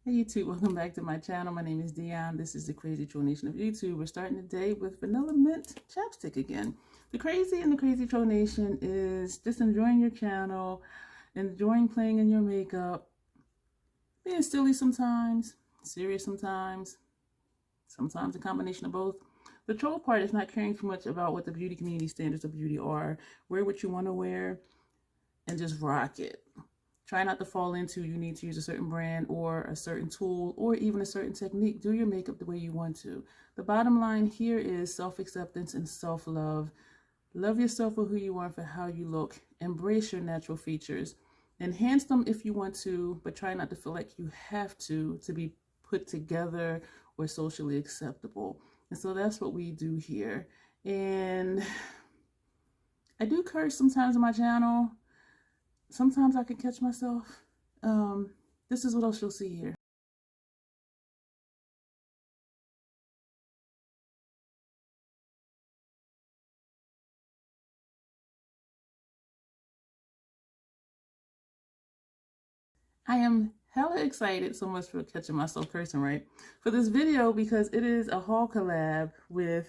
Hey YouTube, welcome back to my channel. My name is Dion. This is the Crazy Troll Nation of YouTube. We're starting the day with Vanilla Mint chapstick again. The crazy in the Crazy Troll Nation is just enjoying your channel, enjoying playing in your makeup, being silly sometimes, serious sometimes a combination of both. The troll part is not caring too much about what the beauty community standards of beauty are. Wear what you want to wear and just rock it. Try not to fall into you need to use a certain brand or a certain tool or even a certain technique. Do your makeup the way you want to. The bottom line here is self-acceptance and self-love. Love yourself for who you are, for how you look. Embrace your natural features. Enhance them if you want to, but try not to feel like you have to be put together or socially acceptable. And so that's what we do here. And I do curse sometimes on my channel. Sometimes I can catch myself. This is what else you'll see here. I am hella excited, so much for catching myself cursing, right? For this video, because it is a haul collab with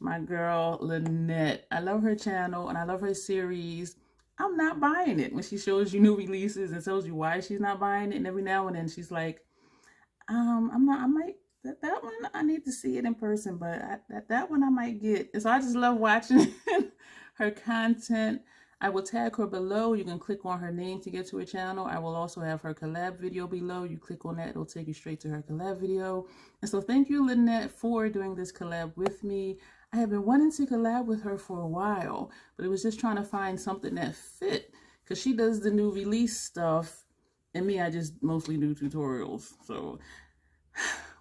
my girl, Lonette. I love her channel and I love her series. I'm not buying it when she shows you new releases and tells you why she's not buying it. And every now and then she's like, that one, I need to see it in person, but that one I might get. And so I just love watching her content. I will tag her below. You can click on her name to get to her channel. I will also have her collab video below. You click on that, it'll take you straight to her collab video. And so thank you, Lonette, for doing this collab with me. I have been wanting to collab with her for a while, but it was just trying to find something that fit, because she does the new release stuff, and me, I just mostly do tutorials. So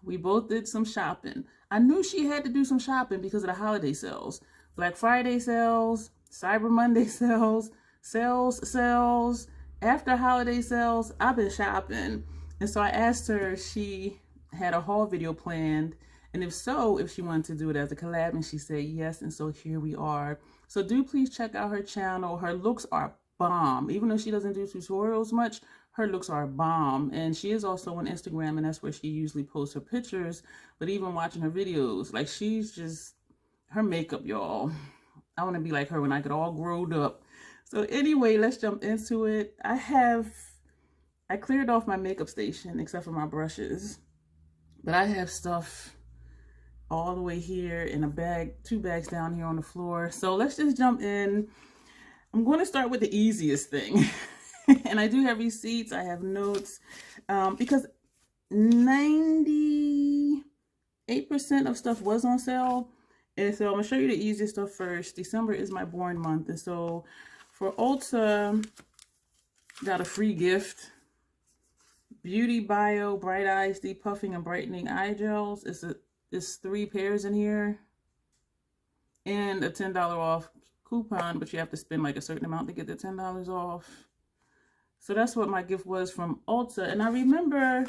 we both did some shopping. I knew she had to do some shopping because of the holiday sales. Black Friday sales, Cyber Monday sales, sales, after holiday sales. I've been shopping. And so I asked her if she had a haul video planned, and if so, if she wanted to do it as a collab, and she said yes, and so here we are. So do please check out her channel. Her looks are bomb. Even though she doesn't do tutorials much, her looks are bomb. And she is also on Instagram, and that's where she usually posts her pictures. But even watching her videos, like, she's just, her makeup, y'all, I want to be like her when I get all grown up. So anyway, let's jump into it. I cleared off my makeup station except for my brushes, but I have stuff all the way here in a bag, 2 bags down here on the floor. So let's just jump in. I'm going to start with the easiest thing. And I do have receipts, I have notes, because 98% of stuff was on sale. And so I'm going to show you the easiest stuff first. December is my born month. And so for Ulta, got a free gift. Beauty Bio Bright Eyes Depuffing and Brightening Eye Gels. It's 3 pairs in here. And a $10 off coupon, but you have to spend like a certain amount to get the $10 off. So that's what my gift was from Ulta. And I remember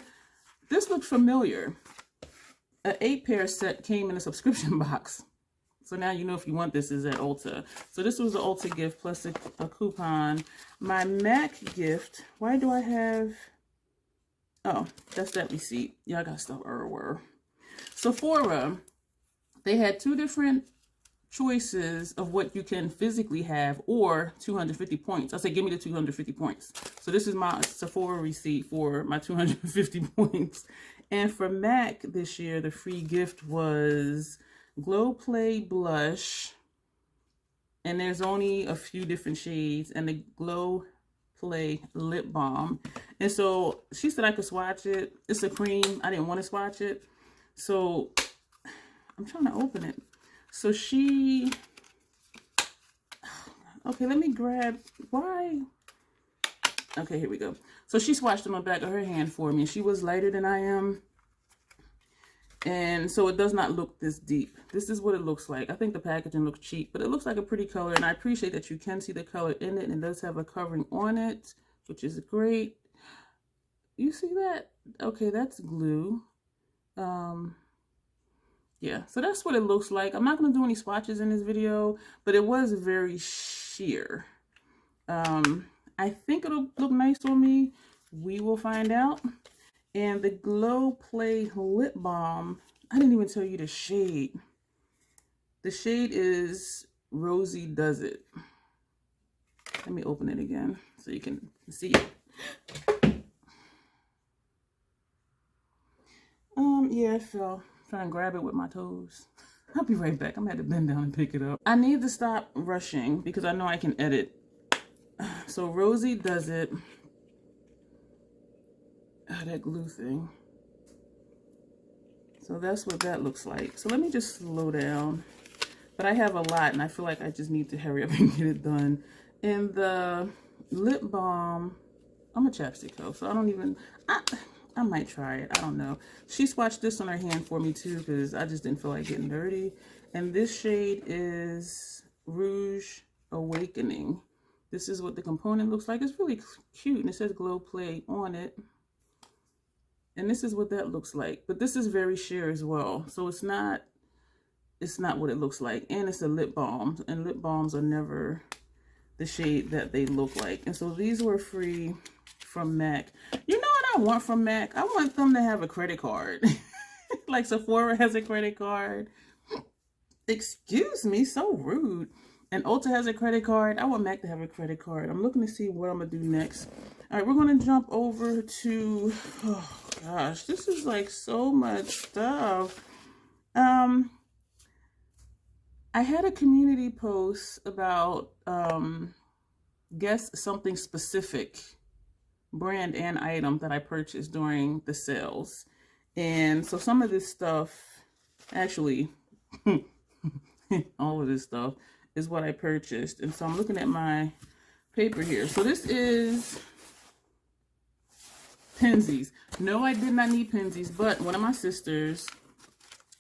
this looked familiar. An 8-pair set came in a subscription box. So now you know if you want this is at Ulta. So this was the Ulta gift plus a coupon. My MAC gift, why do I have, oh, that's that receipt. Y'all got stuff everywhere. Sephora, they had 2 different choices of what you can physically have, or 250 points. I said, give me the 250 points. So this is my Sephora receipt for my 250 points. And for MAC this year, the free gift was Glow Play Blush. And there's only a few different shades, and the Glow Play Lip Balm. And so she said I could swatch it. It's a cream. I didn't want to swatch it. So I'm trying to open it. So she, okay, let me grab, why? Okay, here we go. So she swatched on the back of her hand for me. She was lighter than I am. And so it does not look this deep. This is what it looks like. I think the packaging looks cheap, but it looks like a pretty color. And I appreciate that you can see the color in it. And it does have a covering on it, which is great. You see that? Okay, that's glue. Yeah, so that's what it looks like. I'm not going to do any swatches in this video, but it was very sheer. I think it'll look nice on me. We will find out. And the Glow Play Lip Balm, I didn't even tell you the shade. The shade is Rosy Does It. Let me open it again so you can see it. Yeah, I fell. Try and grab it with my toes. I'll be right back. I'm gonna have to bend down and pick it up. I need to stop rushing because I know I can edit. So Rosy Does It. That glue thing. So that's what that looks like. So let me just slow down. But I have a lot and I feel like I just need to hurry up and get it done. And the lip balm, I'm a chapstick hoe, so I don't even, I might try it. I don't know. She swatched this on her hand for me too because I just didn't feel like getting dirty. And this shade is Rouge Awakening. This is what the component looks like. It's really cute and it says Glow Play on it. And this is what that looks like. But this is very sheer as well. So it's not what it looks like. And it's a lip balm. And lip balms are never the shade that they look like. And so these were free from MAC. You know what I want from MAC? I want them to have a credit card. Like Sephora has a credit card. Excuse me, so rude. And Ulta has a credit card. I want MAC to have a credit card. I'm looking to see what I'm going to do next. All right, we're going to jump over to, oh gosh, this is like so much stuff. I had a community post about guess something specific brand and item that I purchased during the sales. And so some of this stuff, actually, all of this stuff is what I purchased. And so I'm looking at my paper here. So this is Penzey's. No, I did not need Penzey's, but one of my sisters,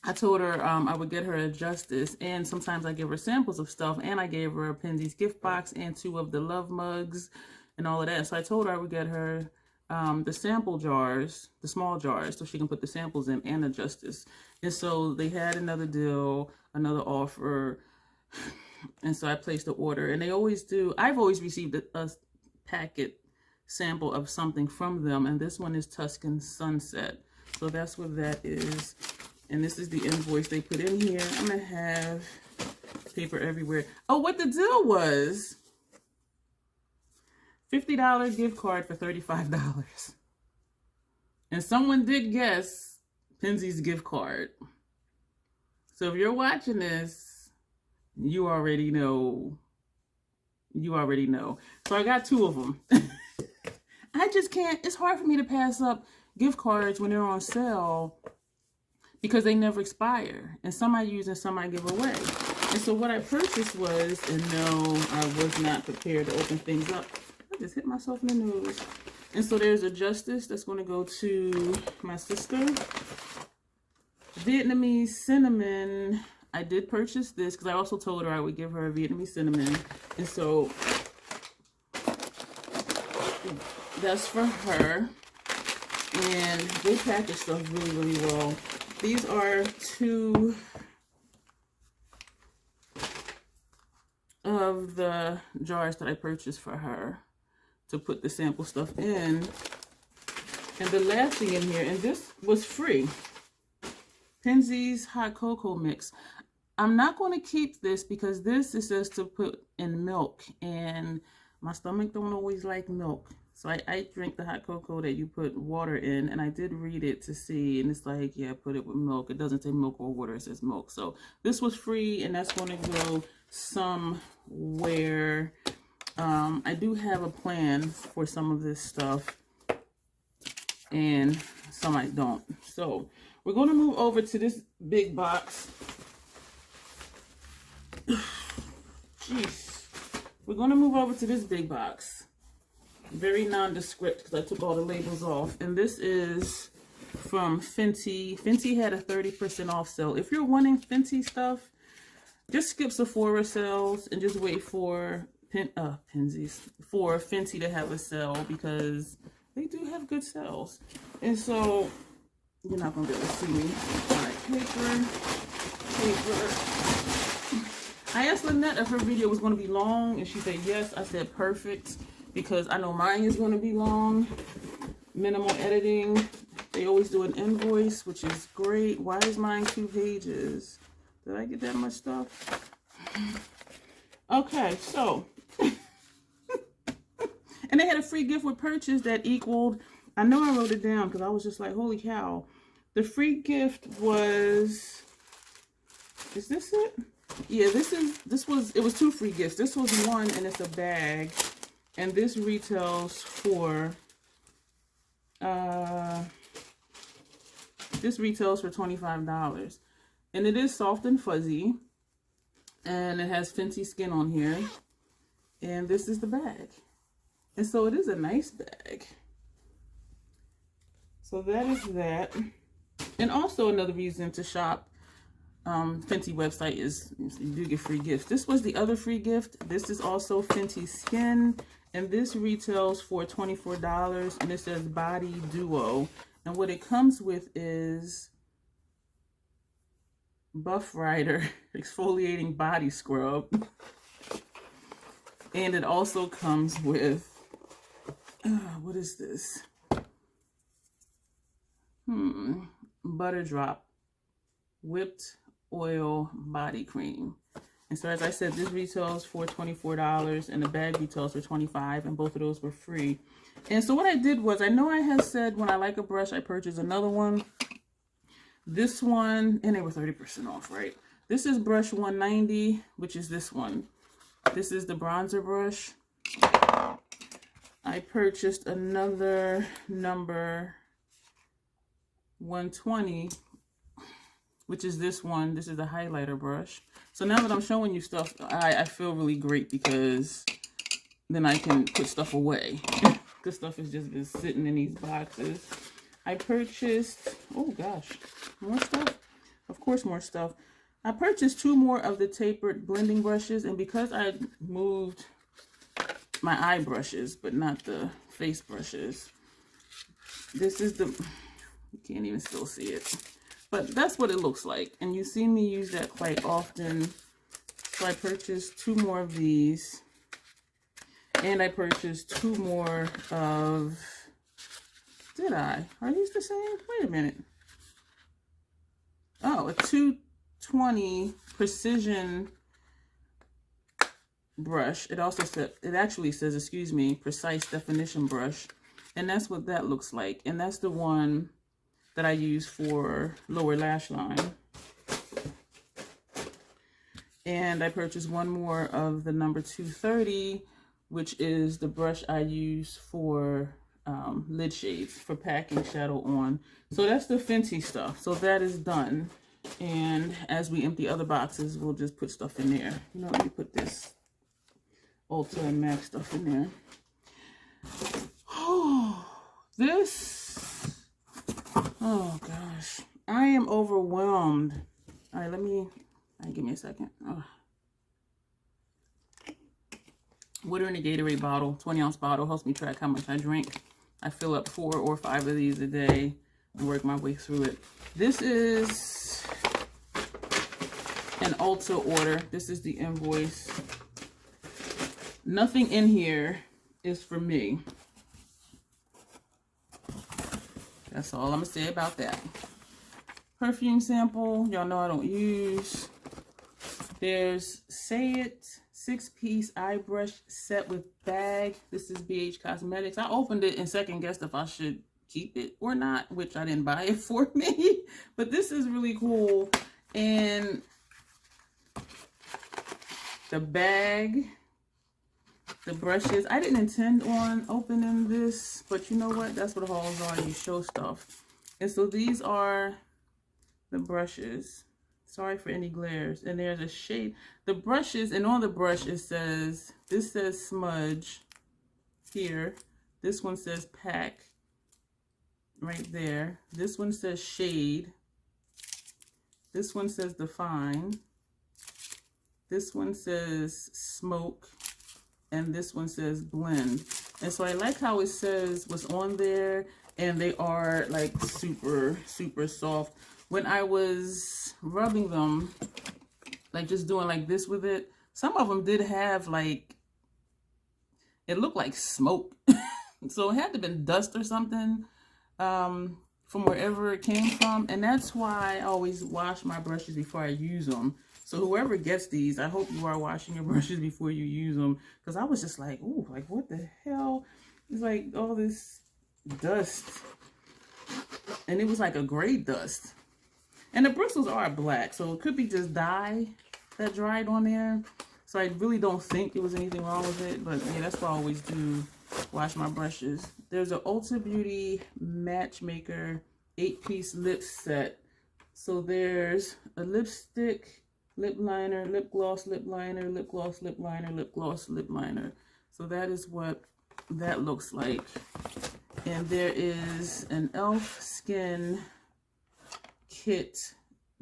I told her I would get her a Justice, and sometimes I give her samples of stuff, and I gave her a Penzey's gift box and 2 of the love mugs and all of that. So I told her I would get her the sample jars, the small jars, so she can put the samples in, and a Justice. And so they had another deal, another offer, and so I placed the order. And they always do, I've always received a packet sample of something from them, and this one is Tuscan Sunset. So that's what that is. And this is the invoice they put in here. I'm gonna have paper everywhere. Oh, what the deal was, $50 gift card for $35. And someone did guess Penzey's gift card. So if you're watching this, you already know. You already know. So I got 2 of them. I just can't, it's hard for me to pass up gift cards when they're on sale because they never expire. And some I use and some I give away. And so what I purchased was, and no, I was not prepared to open things up. I just hit myself in the nose. And so there's a Justice that's going to go to my sister. Vietnamese cinnamon. I did purchase this because I also told her I would give her a Vietnamese cinnamon. And so that's for her. And they package stuff really, really well. These are 2 of the jars that I purchased for her to put the sample stuff in. And the last thing in here, and this was free, Penzey's Hot Cocoa Mix. I'm not going to keep this because this, it says to put in milk, and my stomach don't always like milk. So I drink the hot cocoa that you put water in, and I did read it to see, and it's like, yeah, put it with milk. It doesn't say milk or water, it says milk. So this was free, and that's going to go somewhere. I do have a plan for some of this stuff, and some I don't. So we're going to move over to this big box. Jeez. We're going to move over to this big box. Very nondescript because I took all the labels off. And this is from Fenty. Fenty had a 30% off sale. If you're wanting Fenty stuff, just skip Sephora sales and just wait for for Fenty to have a sale because they do have good sales. And so you're not going to be able to see me. All right, paper. I asked Lonette if her video was going to be long, and she said yes. I said perfect, because I know mine is going to be long. Minimal editing. They always do an invoice, which is great. Why is mine 2 pages? Did I get that much stuff? Okay, so. And they had a free gift with purchase that equaled, I know I wrote it down because I was just like, holy cow. The free gift was, is this it? Yeah, it was 2 free gifts. This was one and it's a bag. And this retails for, $25. And it is soft and fuzzy. And it has Fenty skin on here. And this is the bag. And so it is a nice bag. So that is that. And also another reason to shop Fenty website is you do get free gifts. This was the other free gift. This is also Fenty skin. And this retails for $24. And it says Body Duo. And what it comes with is Buff Rider exfoliating body scrub. And it also comes with, what is this? Butter Drop Whipped Oil Body Cream. And so as I said, this retails for $24 and the bag retails for $25, and both of those were free. And so what I did was, I know I had said when I like a brush, I purchase another one. This one, and they were 30% off, right? This is brush 190, which is this one. This is the bronzer brush. I purchased another number 120, which is this one. This is the highlighter brush. So now that I'm showing you stuff, I feel really great because then I can put stuff away. This stuff has just been sitting in these boxes. I purchased, oh gosh, more stuff? Of course, more stuff. I purchased 2 more of the tapered blending brushes, and because I moved my eye brushes, but not the face brushes, this is the, you can't even still see it, but that's what it looks like. And you see me use that quite often. So I purchased 2 more of these, and I purchased 2 more of, did I? Are these the same? Wait a minute. Oh, a 220 precision brush. It also said, it actually says, excuse me, precise definition brush. And that's what that looks like. And that's the one that I use for lower lash line. And I purchased 1 more of the number 230, which is the brush I use for lid shades, for packing shadow on. So that's the Fenty stuff. So that is done. And as we empty other boxes, we'll just put stuff in there. You know, let me put this Ulta and MAC stuff in there. Oh, this, oh gosh, I am overwhelmed. All right, give me a second. Oh. Water in a Gatorade bottle, 20-ounce bottle, helps me track how much I drink. I fill up 4 or 5 of these a day and work my way through it. This is an Ulta order. This is the invoice. Nothing in here is for me. That's all I'm gonna say about that. Perfume sample, y'all know I don't use. There's Say It 6-piece eye brush set with bag. This is NYX Cosmetics. I opened it and second guessed if I should keep it or not, which I didn't buy it for me. But this is really cool. And the bag, the brushes, I didn't intend on opening this, but you know what? That's what hauls are. You show stuff. And so these are the brushes. Sorry for any glares. And there's a shade. The brushes, and on the brush it says, this says smudge here. This one says pack right there. This one says shade. This one says define. This one says smoke. And this one says blend. And so I like how it says what's on there. And they are like super, super soft. When I was rubbing them, like just doing like this with it, some of them did have like, it looked like smoke. So it had to have been dust or something. from wherever it came from. And that's why I always wash my brushes before I use them. So whoever gets these, I hope you are washing your brushes before you use them. Because I was just like, ooh, like what the hell? It's like all this dust. And it was like a gray dust. And the bristles are black. So it could be just dye that dried on there. So I really don't think there was anything wrong with it. But yeah, that's what I always do. Wash my brushes. There's an Ulta Beauty Matchmaker 8-piece lip set. So there's a lipstick, lip liner, lip gloss, lip liner, lip gloss, lip liner, lip gloss, lip liner. So that is what that looks like. And there is an e.l.f. Skin Kit,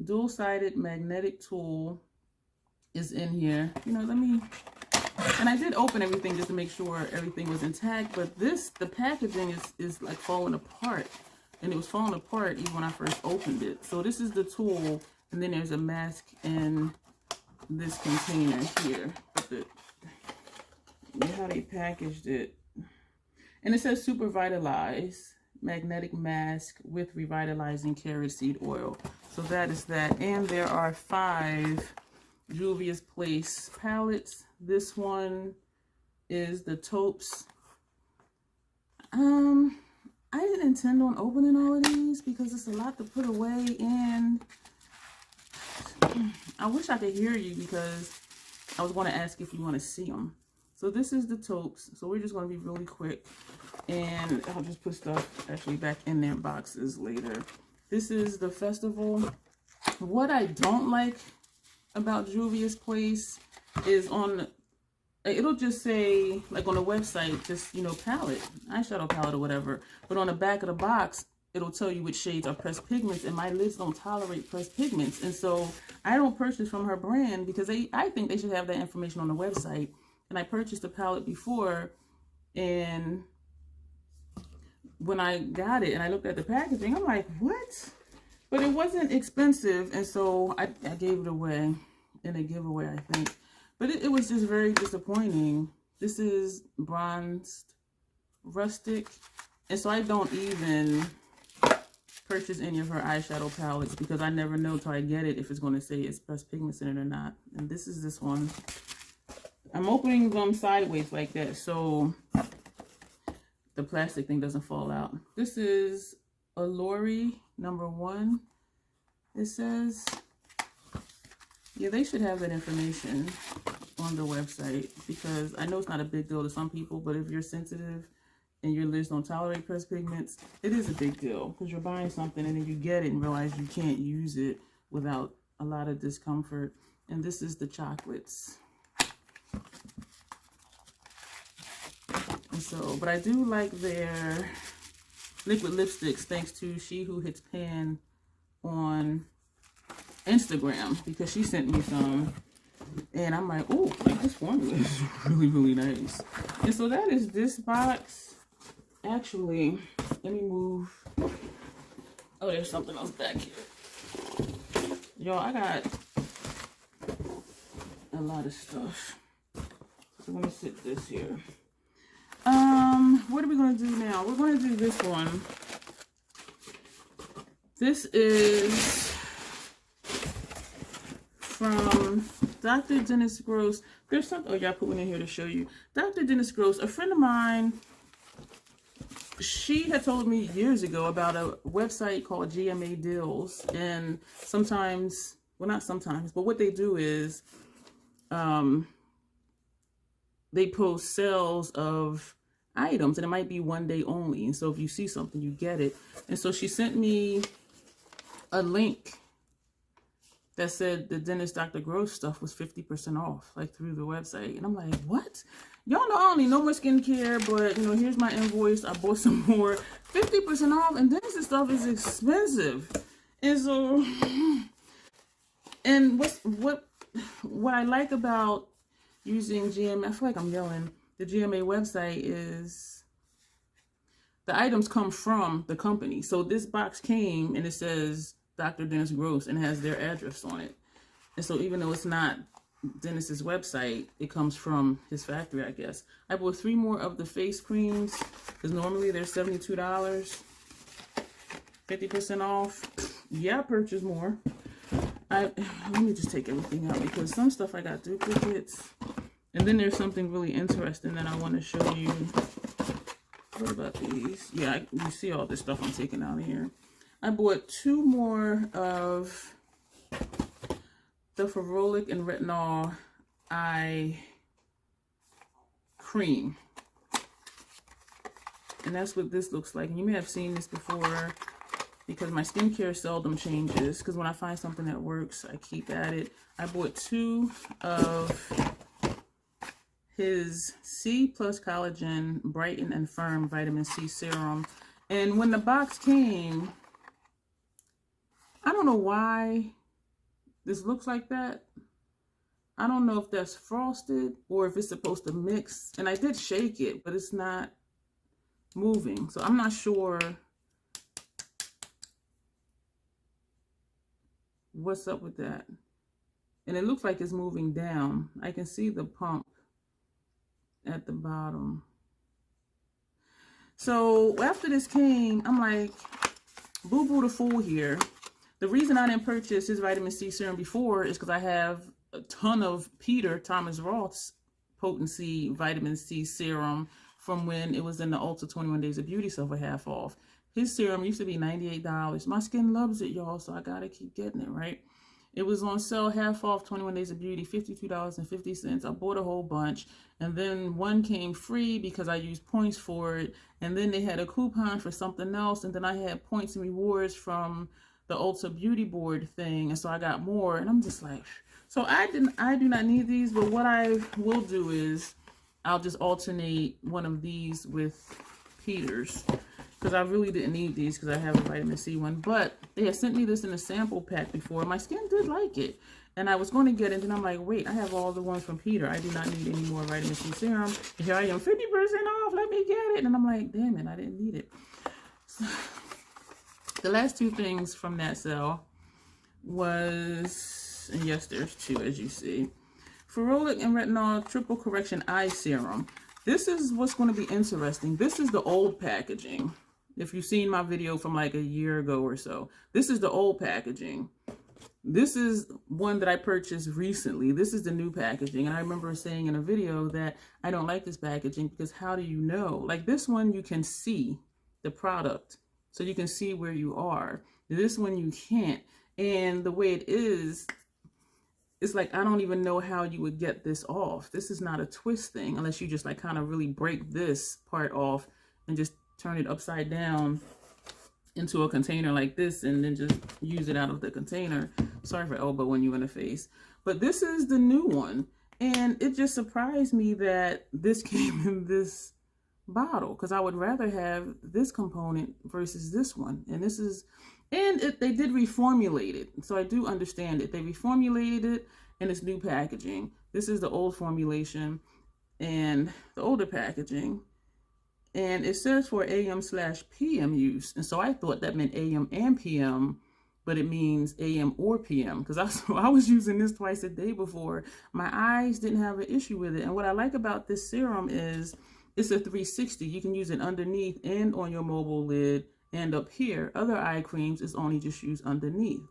dual-sided magnetic tool is in here. You know, let me, and I did open everything just to make sure everything was intact, but this, the packaging is like falling apart. And it was falling apart even when I first opened it. So this is the tool, and then there's a mask in this container here. But how they packaged it. And it says Super Vitalize Magnetic Mask with Revitalizing Carrot Seed Oil. So that is that. And there are 5 Juvia's Place palettes. This one is the taupes. I didn't intend on opening all of these because it's a lot to put away, and I wish I could hear you because I was going to ask if you want to see them. So this is the taupes. So we're just going to be really quick, and I'll just put stuff actually back in their boxes later. This is the Festival. What I don't like about Juvia's Place is it'll just say, like on the website, just, you know, palette, eyeshadow palette or whatever. But on the back of the box, it'll tell you which shades are pressed pigments, and my lids don't tolerate pressed pigments. And so I don't purchase from her brand because I think they should have that information on the website. And I purchased a palette before, and when I got it and I looked at the packaging, I'm like, what? But it wasn't expensive, and so I gave it away in a giveaway, I think. But it was just very disappointing. This is Bronzed Rustic. And so I don't even purchase any of her eyeshadow palettes because I never know till I get it if it's going to say it's pressed pigments in it or not. And this is this one. I'm opening them sideways like that so the plastic thing doesn't fall out. This is Allure #1. It says, yeah, they should have that information on the website because I know it's not a big deal to some people, but if you're sensitive and your lids don't tolerate pressed pigments, it is a big deal because you're buying something and then you get it and realize you can't use it without a lot of discomfort. And this is the chocolates. And so, but I do like their liquid lipsticks thanks to She Who Hits Pan on Instagram because she sent me some. And I'm like, oh, like this formula is really, really nice. And so that is this box. Actually, let me move. Oh, there's something else back here. Y'all, I got a lot of stuff. So let me sit this here. What are we going to do now? We're going to do this one. This is from Dr. Dennis Gross. There's something, oh, y'all put one in here to show you. Dr. Dennis Gross, a friend of mine, she had told me years ago about a website called GMA Deals. And sometimes, well, not sometimes, but what they do is they post sales of items, and it might be one day only. And so if you see something, you get it. And so she sent me a link that said the Dennis Dr. Gross stuff was 50% off, like through the website. And I'm like, what? Y'all know I don't need no more skincare, but you know, here's my invoice. I bought some more. 50% off, and Dennis' stuff is expensive. And so, and what I like about using GMA, I feel like I'm yelling, the GMA website is the items come from the company. So this box came and it says Dr. Dennis Gross and has their address on it. And so even though it's not Dennis's website, it comes from his factory, I guess. I bought 3 more of the face creams because normally they're $72. 50% off. Yeah, I purchased more. Let me just take everything out because some stuff I got duplicates. And then there's something really interesting that I want to show you. What about these? Yeah, you see all this stuff I'm taking out of here. I bought 2 more of the Ferulic and Retinol Eye Cream. And that's what this looks like. And you may have seen this before because my skincare seldom changes. Because when I find something that works, I keep at it. I bought 2 of his C Plus Collagen Brighten and Firm Vitamin C Serum. And when the box came, I don't know why this looks like that. I don't know if that's frosted or if it's supposed to mix. And I did shake it, but it's not moving. So I'm not sure what's up with that. And it looks like it's moving down. I can see the pump at the bottom. So after this came, I'm like, boo boo the fool here. The reason I didn't purchase his vitamin C serum before is because I have a ton of Peter Thomas Roth's Potency Vitamin C Serum from when it was in the Ulta 21 Days of Beauty sale for half off. His serum used to be $98. My skin loves it, y'all, so I gotta keep getting it, right? It was on sale half off 21 Days of Beauty, $52.50. I bought a whole bunch, and then one came free because I used points for it, and then they had a coupon for something else, and then I had points and rewards from the Ulta Beauty Board thing, and so I got more, and I'm just like, so I do not need these, but what I will do is I'll just alternate one of these with Peter's, because I really didn't need these because I have a vitamin C one, but they had sent me this in a sample pack before. My skin did like it, and I was going to get it, and I'm like, wait, I have all the ones from Peter. I do not need any more vitamin C serum. And here I am, 50% off, let me get it. And I'm like, damn it, I didn't need it. So, the last 2 things from that sale was, and yes, there's 2 as you see, Ferulic and Retinol Triple Correction Eye Serum. This is what's going to be interesting. This is the old packaging. If you've seen my video from like a year ago or so, this is the old packaging. This is one that I purchased recently. This is the new packaging. And I remember saying in a video that I don't like this packaging because how do you know? Like this one, you can see the product. So you can see where you are. This one you can't. And the way it is, it's like, I don't even know how you would get this off. This is not a twist thing unless you just like kind of really break this part off and just turn it upside down into a container like this and then just use it out of the container. Sorry for elbowing you in the face. But this is the new one. And it just surprised me that this came in this bottle because I would rather have this component versus this one. And this is, and they did reformulate it. So I do understand it. They reformulated it in its new packaging. This is the old formulation and the older packaging. And it says for AM/PM use. And so I thought that meant AM and PM, but it means AM or PM. Because I was using this twice a day before. My eyes didn't have an issue with it. And what I like about this serum is it's a 360. You can use it underneath and on your mobile lid and up here. Other eye creams is only just used underneath.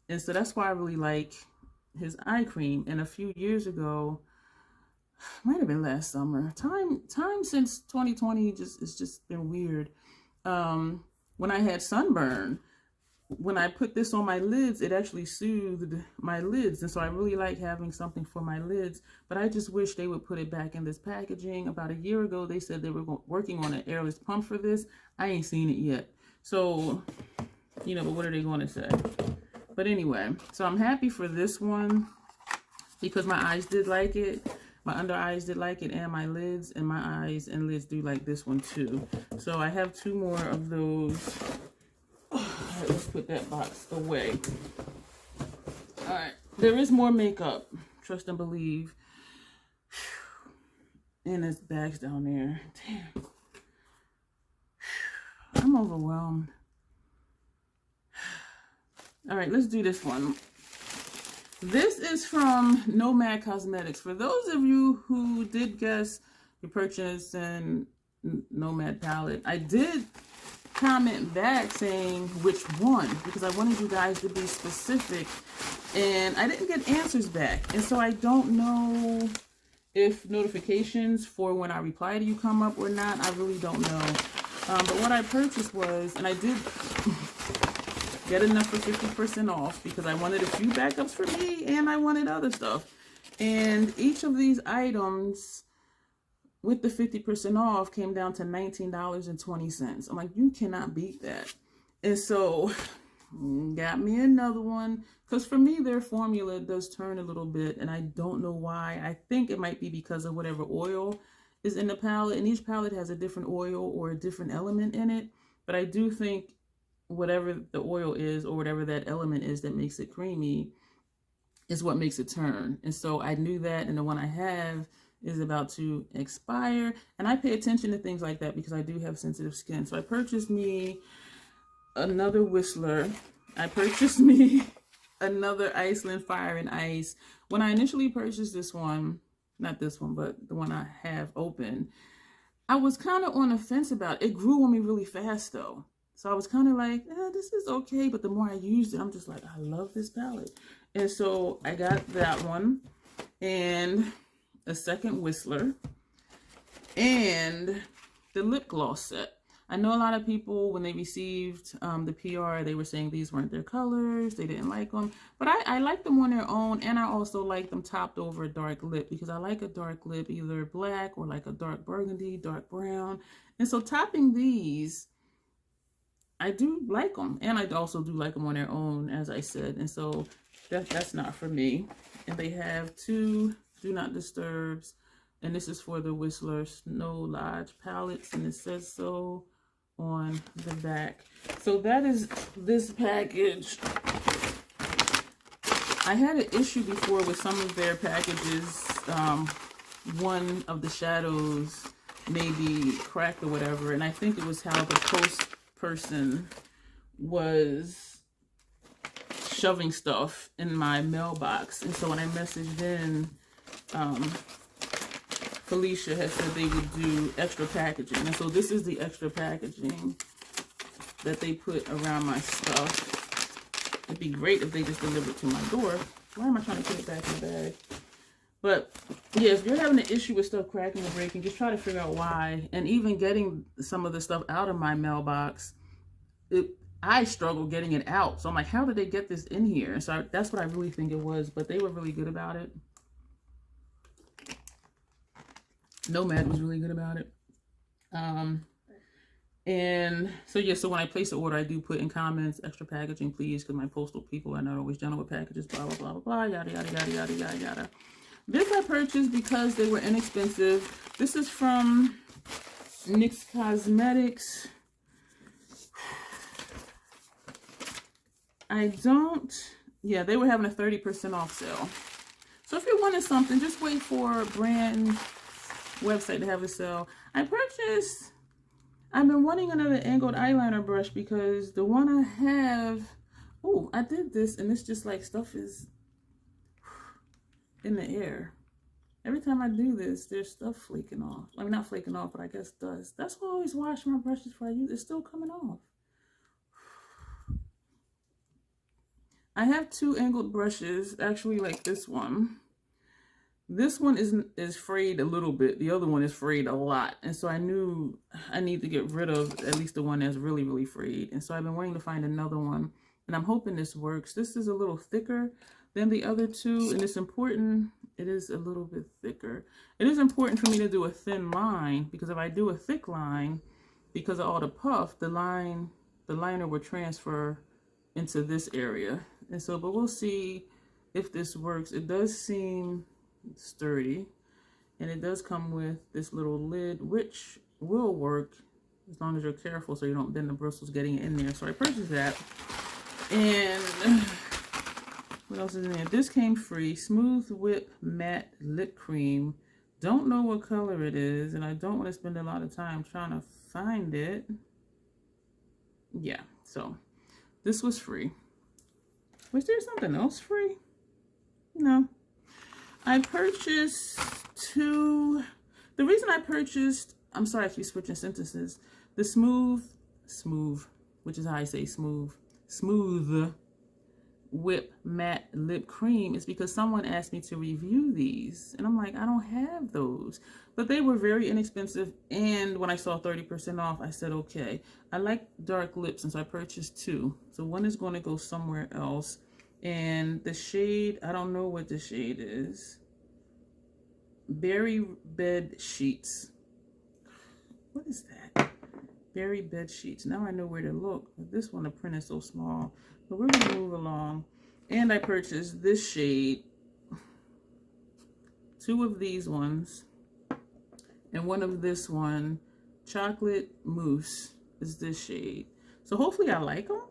And so that's why I really like his eye cream. And a few years ago, might have been last summer. Time since 2020 it's just been weird. When I had sunburn, when I put this on my lids, it actually soothed my lids. And so I really like having something for my lids, but I just wish they would put it back in this packaging. About a year ago, they said they were working on an airless pump for this. I ain't seen it yet. So, you know, but what are they going to say? But anyway, so I'm happy for this one because my eyes did like it. My under eyes did like it, and my lids, and my eyes and lids do like this one too. So I have 2 more of those. All right, let's put that box away. All right, there is more makeup. Trust and believe. And there's bags down there. Damn. I'm overwhelmed. All right, let's do this one. This is from Nomad Cosmetics. For those of you who did guess your purchase in Nomad palette, I did comment back saying which one, because I wanted you guys to be specific, and I didn't get answers back. And so I don't know if notifications for when I reply to you come up or not. I really don't know. But what I purchased was, and I did get enough for 50% off because I wanted a few backups for me and I wanted other stuff. And each of these items with the 50% off came down to $19.20. I'm like, you cannot beat that. And so got me another one, because for me their formula does turn a little bit, and I don't know why. I think it might be because of whatever oil is in the palette, and each palette has a different oil or a different element in it. But I do think whatever the oil is or whatever that element is that makes it creamy is what makes it turn. And so I knew that, and the one I have is about to expire, and I pay attention to things like that because I do have sensitive skin. So I purchased me another Whistler. I purchased me another Iceland Fire and Ice. When I initially purchased this one, not this one, but the one I have open, I was kind of on the fence about it. It grew on me really fast though. So I was kind of like, this is okay. But the more I used it, I'm just like, I love this palette. And so I got that one and a second Whistler and the lip gloss set. I know a lot of people, when they received the PR, they were saying these weren't their colors, they didn't like them. But I like them on their own, and I also like them topped over a dark lip, because I like a dark lip, either black or like a dark burgundy, dark brown. And so topping these, I do like them, and I also do like them on their own, as I said. And so that's not for me. And they have two Do Not Disturbs, and this is for the Whistler Snow Lodge palettes, and it says so on the back. So that is this package. I had an issue before with some of their packages. One of the shadows maybe cracked or whatever, and I think it was how the post person was shoving stuff in my mailbox. And so when I messaged in, Felicia had said they would do extra packaging. And so this is the extra packaging that they put around my stuff. It'd be great if they just delivered to my door. Why am I trying to put it back in the bag? But yeah, if you're having an issue with stuff cracking or breaking, just try to figure out why. And even getting some of the stuff out of my mailbox, I struggle getting it out. So I'm like, how did they get this in here? And so that's what I really think it was. But they were really good about it. Nomad was really good about it. And so yeah, so when I place the order, I do put in comments, extra packaging, please, because my postal people are not always gentle with packages, blah, blah, blah, blah, blah, yada, yada, yada, yada, yada, yada. This I purchased because they were inexpensive. This is from NYX Cosmetics. Yeah, they were having a 30% off sale. So if you're wanting something, just wait for a brand website to have a sale. I've been wanting another angled eyeliner brush because the one I have, I did this and it's just like stuff is in the air. Every time I do this, there's stuff flaking off. I mean, not flaking off, but I guess dust. That's why I always wash my brushes before I use it. It's still coming off. I have two angled brushes, actually like this one. This one is frayed a little bit. The other one is frayed a lot. And so I knew I need to get rid of at least the one that's really, really frayed. And so I've been waiting to find another one. And I'm hoping this works. This is a little thicker than the other two. And it's important. It is a little bit thicker. It is important for me to do a thin line, because if I do a thick line, because of all the puff, the liner will transfer into this area. And so, but we'll see if this works. It does seem sturdy, and it does come with this little lid, which will work as long as you're careful so you don't bend the bristles getting in there. So I purchased that. And what else is in there? This came free. Smooth Whip Matte Lip Cream. Don't know what color it is, and I don't want to spend a lot of time trying to find it. Yeah, so this was free. Was there something else free? No. I purchased two. The reason I purchased, I'm sorry, I keep switching sentences. The Smooth Smooth, which is how I say smooth. Smooth Whip Matte Lip Cream is because someone asked me to review these. And I'm like, I don't have those. But they were very inexpensive. And when I saw 30% off, I said, okay. I like dark lips, and so I purchased 2. So one is going to go somewhere else. And the shade, I don't know what the shade is. Berry Bed Sheets. What is that? Berry Bed Sheets. Now I know where to look. This one, the print is so small. But we're going to move along. And I purchased this shade. 2 of these ones. And one of this one. Chocolate Mousse is this shade. So hopefully I like them.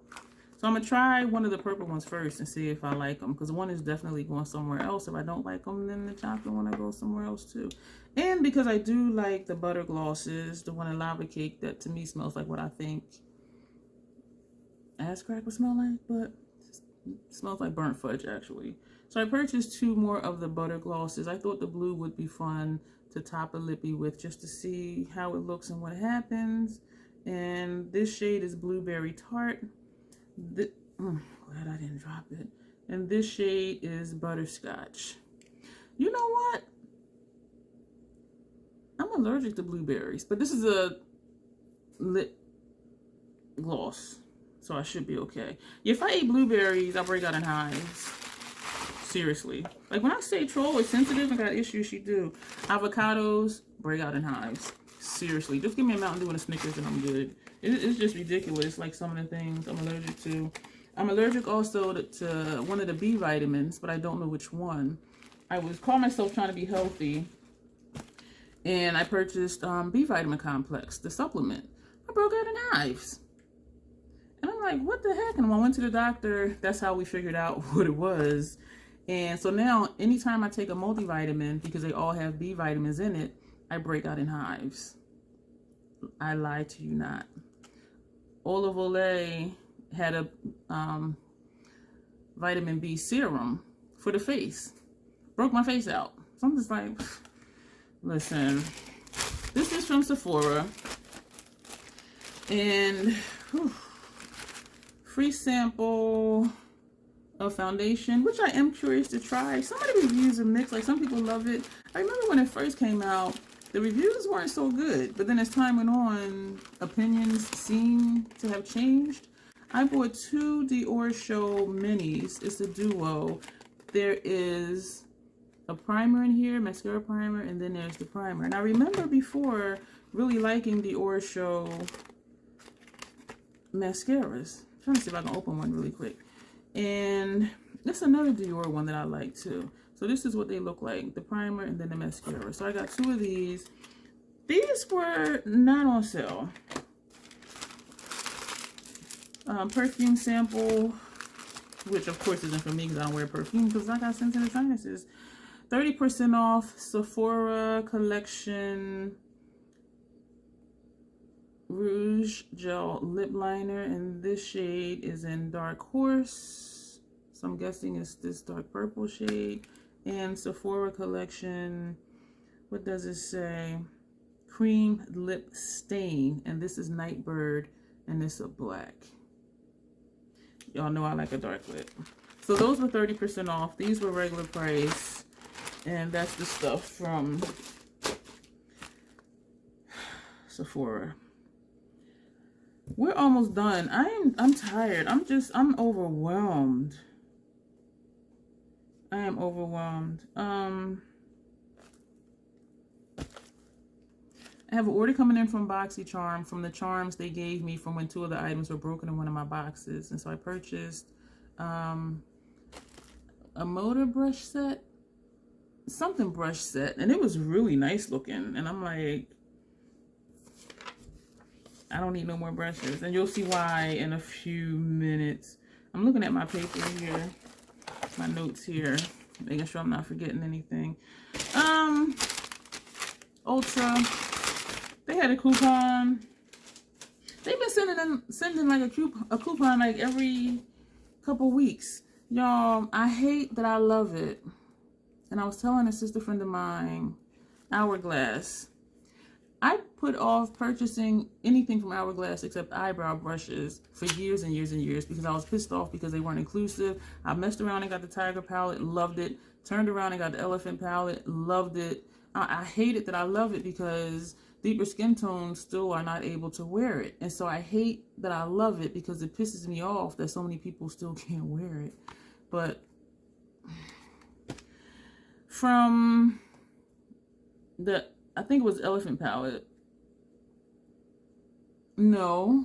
So I'm going to try one of the purple ones first and see if I like them. Because one is definitely going somewhere else. If I don't like them, then the chocolate one will go somewhere else too. And because I do like the butter glosses, the one in Lava Cake, that to me smells like what I think ass crack would smell like. But it smells like burnt fudge actually. So I purchased 2 more of the butter glosses. I thought the blue would be fun to top a lippy with just to see how it looks and what happens. And this shade is Blueberry Tart. Glad I didn't drop it. And this shade is Butterscotch. You know what? I'm allergic to blueberries, but this is a lip gloss, so I should be okay. If I eat blueberries, I'll break out in hives. Seriously. Like when I say troll is sensitive and got issues, she do. Avocados, break out in hives. Seriously. Just give me a Mountain Dew and a Snickers and I'm good. It's just ridiculous, like some of the things I'm allergic to. I'm allergic also to one of the B vitamins, but I don't know which one. I was calling myself trying to be healthy, and I purchased B vitamin complex, the supplement. I broke out in hives. And I'm like, what the heck? And when I went to the doctor, that's how we figured out what it was. And so now, anytime I take a multivitamin, because they all have B vitamins in it, I break out in hives. I lie to you not. Olive Olay had a vitamin B serum for the face. Broke my face out. So I'm just like, listen, this is from Sephora. And free sample of foundation, which I am curious to try. Some of the reviews are mixed. Like some people love it. I remember when it first came out, the reviews weren't so good, but then as time went on, opinions seem to have changed. I bought 2 Dior Show minis. It's a duo. There is a primer in here, mascara primer, and then there's the primer. And I remember before really liking Dior Show mascaras. I'm trying to see if I can open one really quick. And there's another Dior one that I like too. So this is what they look like, the primer and then the mascara. So I got 2 of these. These were not on sale. Perfume sample, which of course isn't for me because I don't wear perfume because I got sensitive sinuses. 30% off Sephora Collection Rouge Gel Lip Liner. And this shade is in Dark Horse. So I'm guessing it's this dark purple shade. And Sephora Collection, what does it say? Cream Lip Stain. And this is Nightbird, and this is black. Y'all know I like a dark lip. So those were 30% off. These were regular price. And that's the stuff from Sephora. We're almost done. I'm tired. I'm overwhelmed. I am overwhelmed. I have an order coming in from BoxyCharm from the charms they gave me from when 2 of the items were broken in one of my boxes. And so I purchased a motor brush set, something brush set, and it was really nice looking. And I'm like, I don't need no more brushes. And you'll see why in a few minutes. I'm looking at my paper here, my notes here, making sure I'm not forgetting anything. Ulta. They had a coupon. They've been sending like a coupon like every couple weeks. Y'all, I hate that I love it. And I was telling a sister friend of mine, Hourglass. I put off purchasing anything from Hourglass except eyebrow brushes for years and years and years because I was pissed off because they weren't inclusive. I messed around and got the Tiger palette, loved it. Turned around and got the Elephant palette, loved it. I hate it that I love it because deeper skin tones still are not able to wear it. And so I hate that I love it because it pisses me off that so many people still can't wear it. But from the, I think it was Elephant palette. No,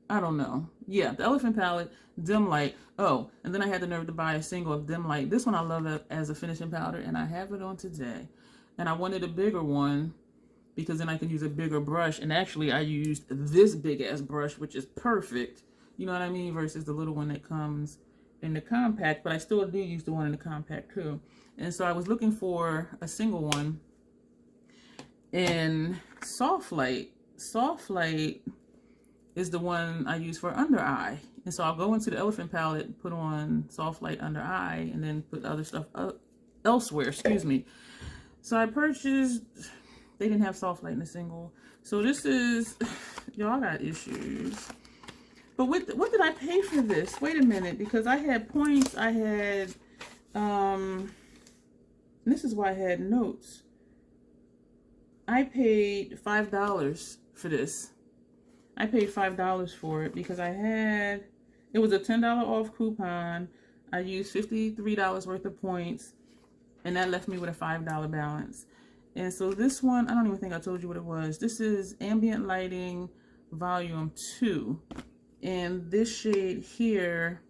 I don't know. Yeah, the Elephant palette, Dim Light. Oh, and then I had the nerve to buy a single of Dim Light. This one I love it as a finishing powder, and I have it on today. And I wanted a bigger one because then I can use a bigger brush. And actually, I used this big-ass brush, which is perfect. You know what I mean? Versus the little one that comes in the compact. But I still do use the one in the compact, too. And so I was looking for a single one in Soft Light. Soft Light is the one I use for under eye. And so I'll go into the Elephant palette, put on Soft Light under eye, and then put other stuff elsewhere, excuse me. So I purchased, they didn't have Soft Light in a single. So this is, y'all got issues. But what did I pay for this? Wait a minute, because I had points, I had, this is why I had notes. I paid $5 for this. I paid $5 for it because I had, it was a $10 off coupon. I used $53 worth of points, and that left me with a $5 balance. And so this one, I don't even think I told you what it was. This is Ambient Lighting Volume 2. And this shade here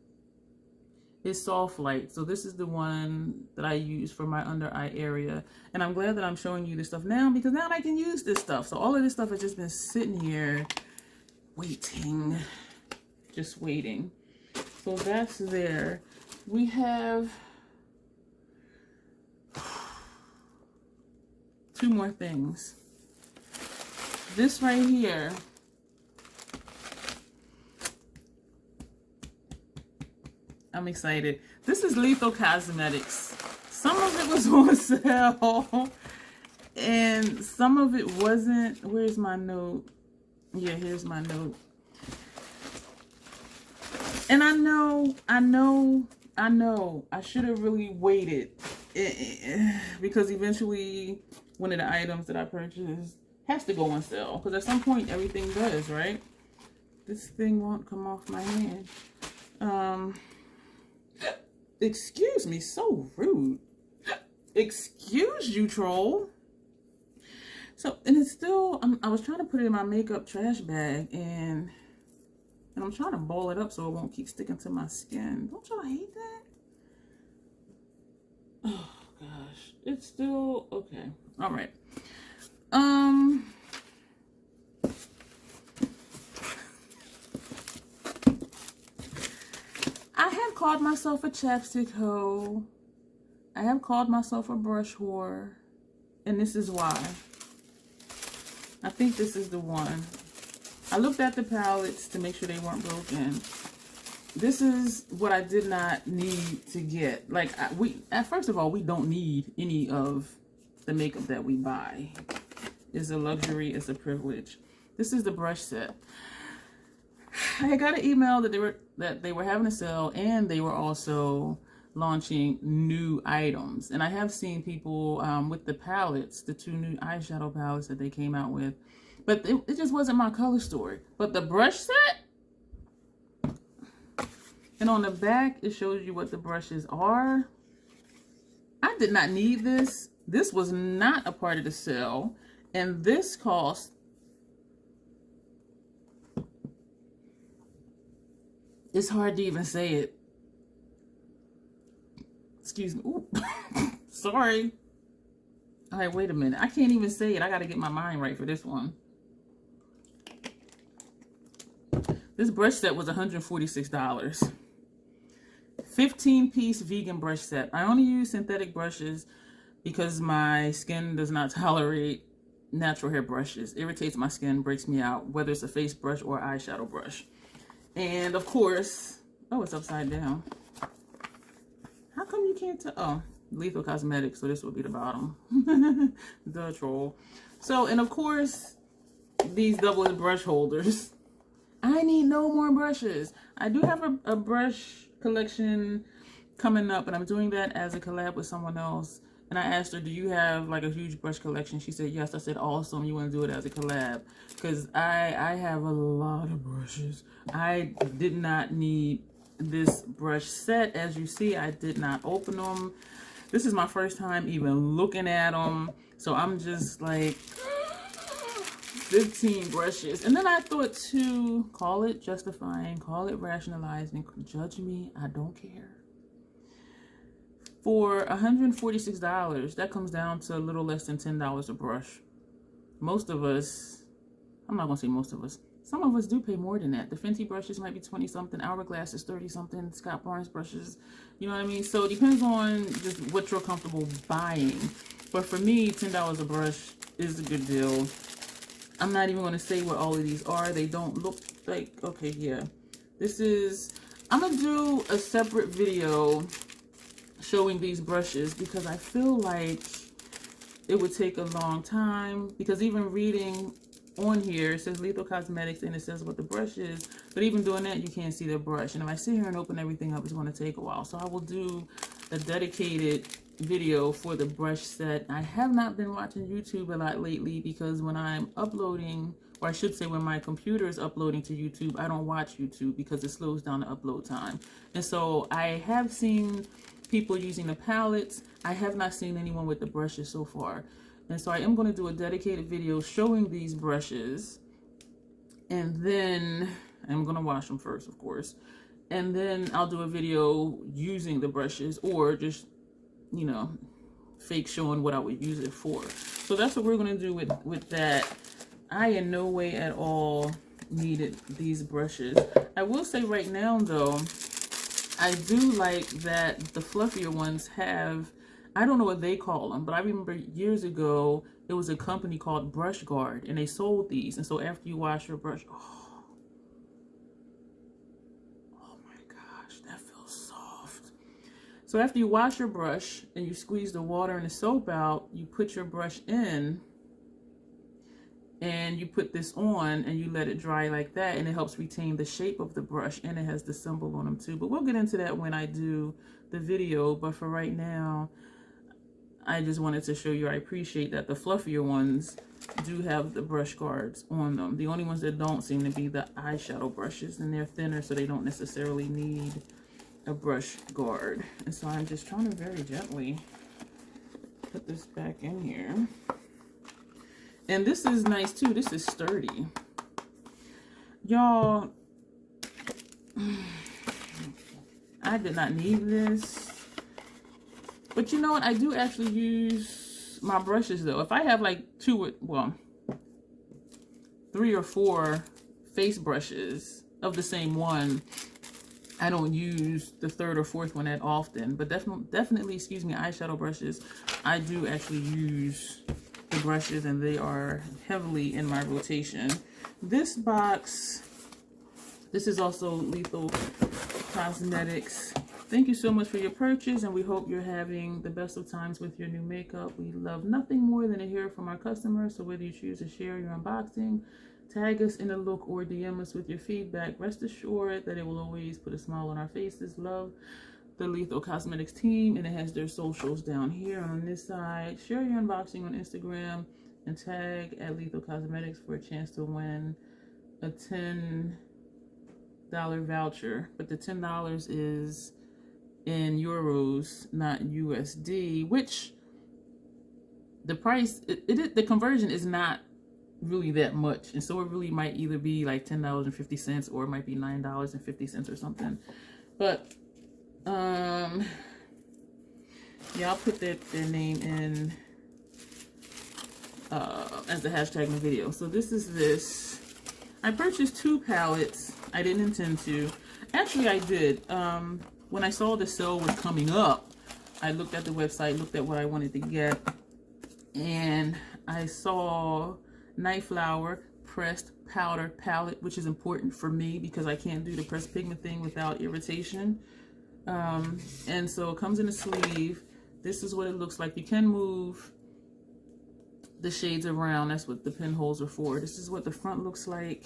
is Soft Light. So this is the one that I use for my under eye area. And I'm glad that I'm showing you this stuff now because now I can use this stuff. So all of this stuff has just been sitting here waiting, just waiting. So that's there. We have 2 more things. This right here, I'm excited. This is Lethal Cosmetics. Some of it was on sale and some of it wasn't. Where's my note? Yeah, here's my note. And I know, I should have really waited because eventually one of the items that I purchased has to go on sale because at some point everything does, right? This thing won't come off my hand. Excuse me, so rude. Excuse you, troll. So, and it's still, I was trying to put it in my makeup trash bag and I'm trying to ball it up so it won't keep sticking to my skin. Don't y'all hate that? Oh gosh, it's still, okay. All right. I have called myself a chapstick hoe. I have called myself a brush whore. And this is why. I think this is the one. I looked at the palettes to make sure they weren't broken. This is what I did not need to get. Like, first of all, we don't need any of the makeup that we buy. It's a luxury, it's a privilege. This is the brush set. I got an email that they were having a sale and they were also launching new items. And I have seen people with the palettes, the 2 new eyeshadow palettes that they came out with. But it just wasn't my color story. But the brush set, and on the back, it shows you what the brushes are. I did not need this. This was not a part of the sale. And this cost, it's hard to even say it. Excuse me. Ooh. Sorry. All right, wait a minute. I can't even say it. I got to get my mind right for this one. This brush set was $146. 15-piece vegan brush set. I only use synthetic brushes because my skin does not tolerate natural hair brushes. Irritates my skin, breaks me out, whether it's a face brush or eyeshadow brush. And of course, oh, it's upside down. How come you can't tell? Oh, Lethal Cosmetics, so this will be the bottom. The troll. So, and of course, these double brush holders. I need no more brushes. I do have a brush collection coming up, and I'm doing that as a collab with someone else. And I asked her, do you have like a huge brush collection? She said, yes. I said, awesome. You want to do it as a collab? Because I have a lot of brushes. I did not need this brush set. As you see, I did not open them. This is my first time even looking at them. So I'm just like 15 brushes. And then I thought to call it justifying, call it rationalizing, judge me, I don't care. For $146, that comes down to a little less than $10 a brush. Most of us, I'm not gonna say most of us, some of us do pay more than that. The Fenty brushes might be 20 something, Hourglass is 30 something, Scott Barnes brushes, you know what I mean? So it depends on just what you're comfortable buying. But for me, $10 a brush is a good deal. I'm not even gonna say what all of these are. They don't look like, okay, yeah. This is, I'm gonna do a separate video showing these brushes because I feel like it would take a long time, because even reading on here, it says Lethal Cosmetics and it says what the brush is, but even doing that, you can't see the brush. And if I sit here and open everything up, it's going to take a while. So I will do a dedicated video for the brush set. I have not been watching YouTube a lot lately because when I'm uploading, or I should say when my computer is uploading to YouTube, I don't watch YouTube because it slows down the upload time. And so I have seen people using the palettes. I have not seen anyone with the brushes so far. And so I am going to do a dedicated video showing these brushes. And then I'm going to wash them first, of course. And then I'll do a video using the brushes, or just, you know, fake showing what I would use it for. So that's what we're going to do with that. I in no way at all needed these brushes. I will say right now though, I do like that the fluffier ones have, I don't know what they call them, but I remember years ago, it was a company called Brush Guard, and they sold these. And so after you wash your brush, oh my gosh, that feels soft. So after you wash your brush and you squeeze the water and the soap out, you put your brush in and you put this on and you let it dry like that, and it helps retain the shape of the brush, and it has the symbol on them too. But we'll get into that when I do the video. But for right now, I just wanted to show you I appreciate that the fluffier ones do have the brush guards on them. The only ones that don't seem to be the eyeshadow brushes, and they're thinner, so they don't necessarily need a brush guard. And so I'm just trying to very gently put this back in here. And this is nice too. This is sturdy. Y'all, I did not need this. But you know what? I do actually use my brushes though. If I have like 3 or 4 face brushes of the same one, I don't use the 3rd or 4th one that often. But definitely, excuse me, eyeshadow brushes, I do actually use the brushes, and they are heavily in my rotation. This box, this is also Lethal Cosmetics. Thank you so much for your purchase, and we hope you're having the best of times with your new makeup. We love nothing more than to hear from our customers, so whether you choose to share your unboxing, tag us in a look, or DM us with your feedback, rest assured that it will always put a smile on our faces. Love the Lethal Cosmetics team, and it has their socials down here on this side. Share your unboxing on Instagram and tag at Lethal Cosmetics for a chance to win a $10 voucher. But the $10 is in euros, not USD, which the price, the conversion is not really that much. And so it really might either be like $10.50 or it might be $9.50 or something. But yeah, I'll put their name in as the hashtag in the video. So this is this. I purchased 2 palettes. I didn't intend to. Actually, I did. When I saw the sale was coming up, I looked at the website, looked at what I wanted to get, and I saw Night Flower pressed powder palette, which is important for me because I can't do the pressed pigment thing without irritation. And so it comes in a sleeve. This is what it looks like. You can move the shades around. That's what the pinholes are for. This is what the front looks like.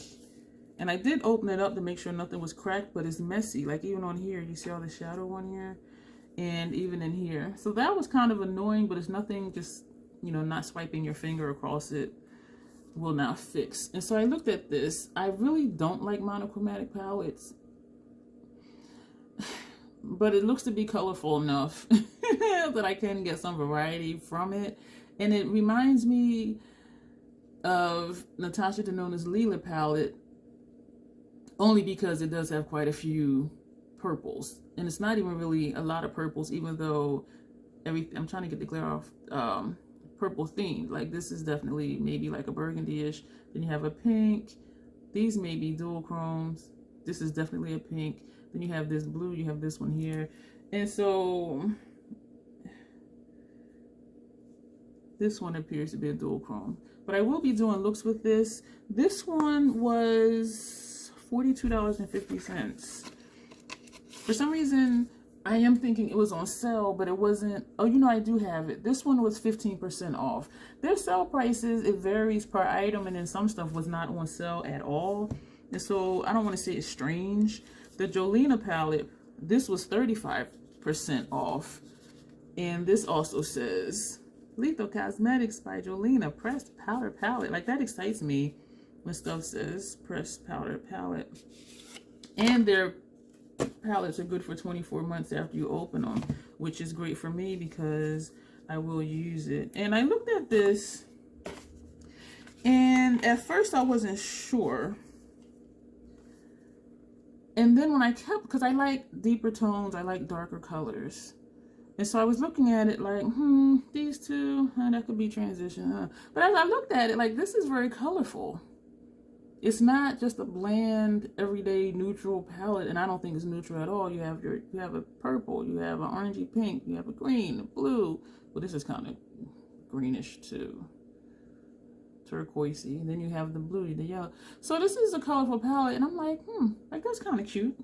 And I did open it up to make sure nothing was cracked, but it's messy. Like even on here, you see all the shadow on here, and even in here. So that was kind of annoying, but it's nothing, just, you know, not swiping your finger across it will not fix. And so I looked at this. I really don't like monochromatic palettes, but it looks to be colorful enough that I can get some variety from it. And it reminds me of Natasha Denona's Lila palette, only because it does have quite a few purples. And it's not even really a lot of purples, even though I'm trying to get the glare off, purple themed. Like this is definitely maybe like a burgundy-ish. Then you have a pink. These may be dual chromes. This is definitely a pink. Then you have this blue, you have this one here. And so this one appears to be a dual chrome. But I will be doing looks with this. This one was $42.50. For some reason, I am thinking it was on sale, but it wasn't. Oh, you know, I do have it. This one was 15% off. Their sale prices, it varies per item, and then some stuff was not on sale at all. And so I don't want to say it's strange. The Jolena palette, this was 35% off. And this also says Lethal Cosmetics by Jolena Pressed Powder Palette. Like that excites me when stuff says Pressed Powder Palette. And their palettes are good for 24 months after you open them, which is great for me because I will use it. And I looked at this, and at first I wasn't sure. And then when I kept, because I like deeper tones, I like darker colors. And so I was looking at it like, these two, that could be transition. But as I looked at it, like, this is very colorful. It's not just a bland, everyday, neutral palette, and I don't think it's neutral at all. You have a purple, you have an orangey pink, you have a green, a blue. Well, this is kind of greenish too, turquoisey. And then you have the blue, the yellow. So this is a colorful palette, and I'm like, like that's kind of cute.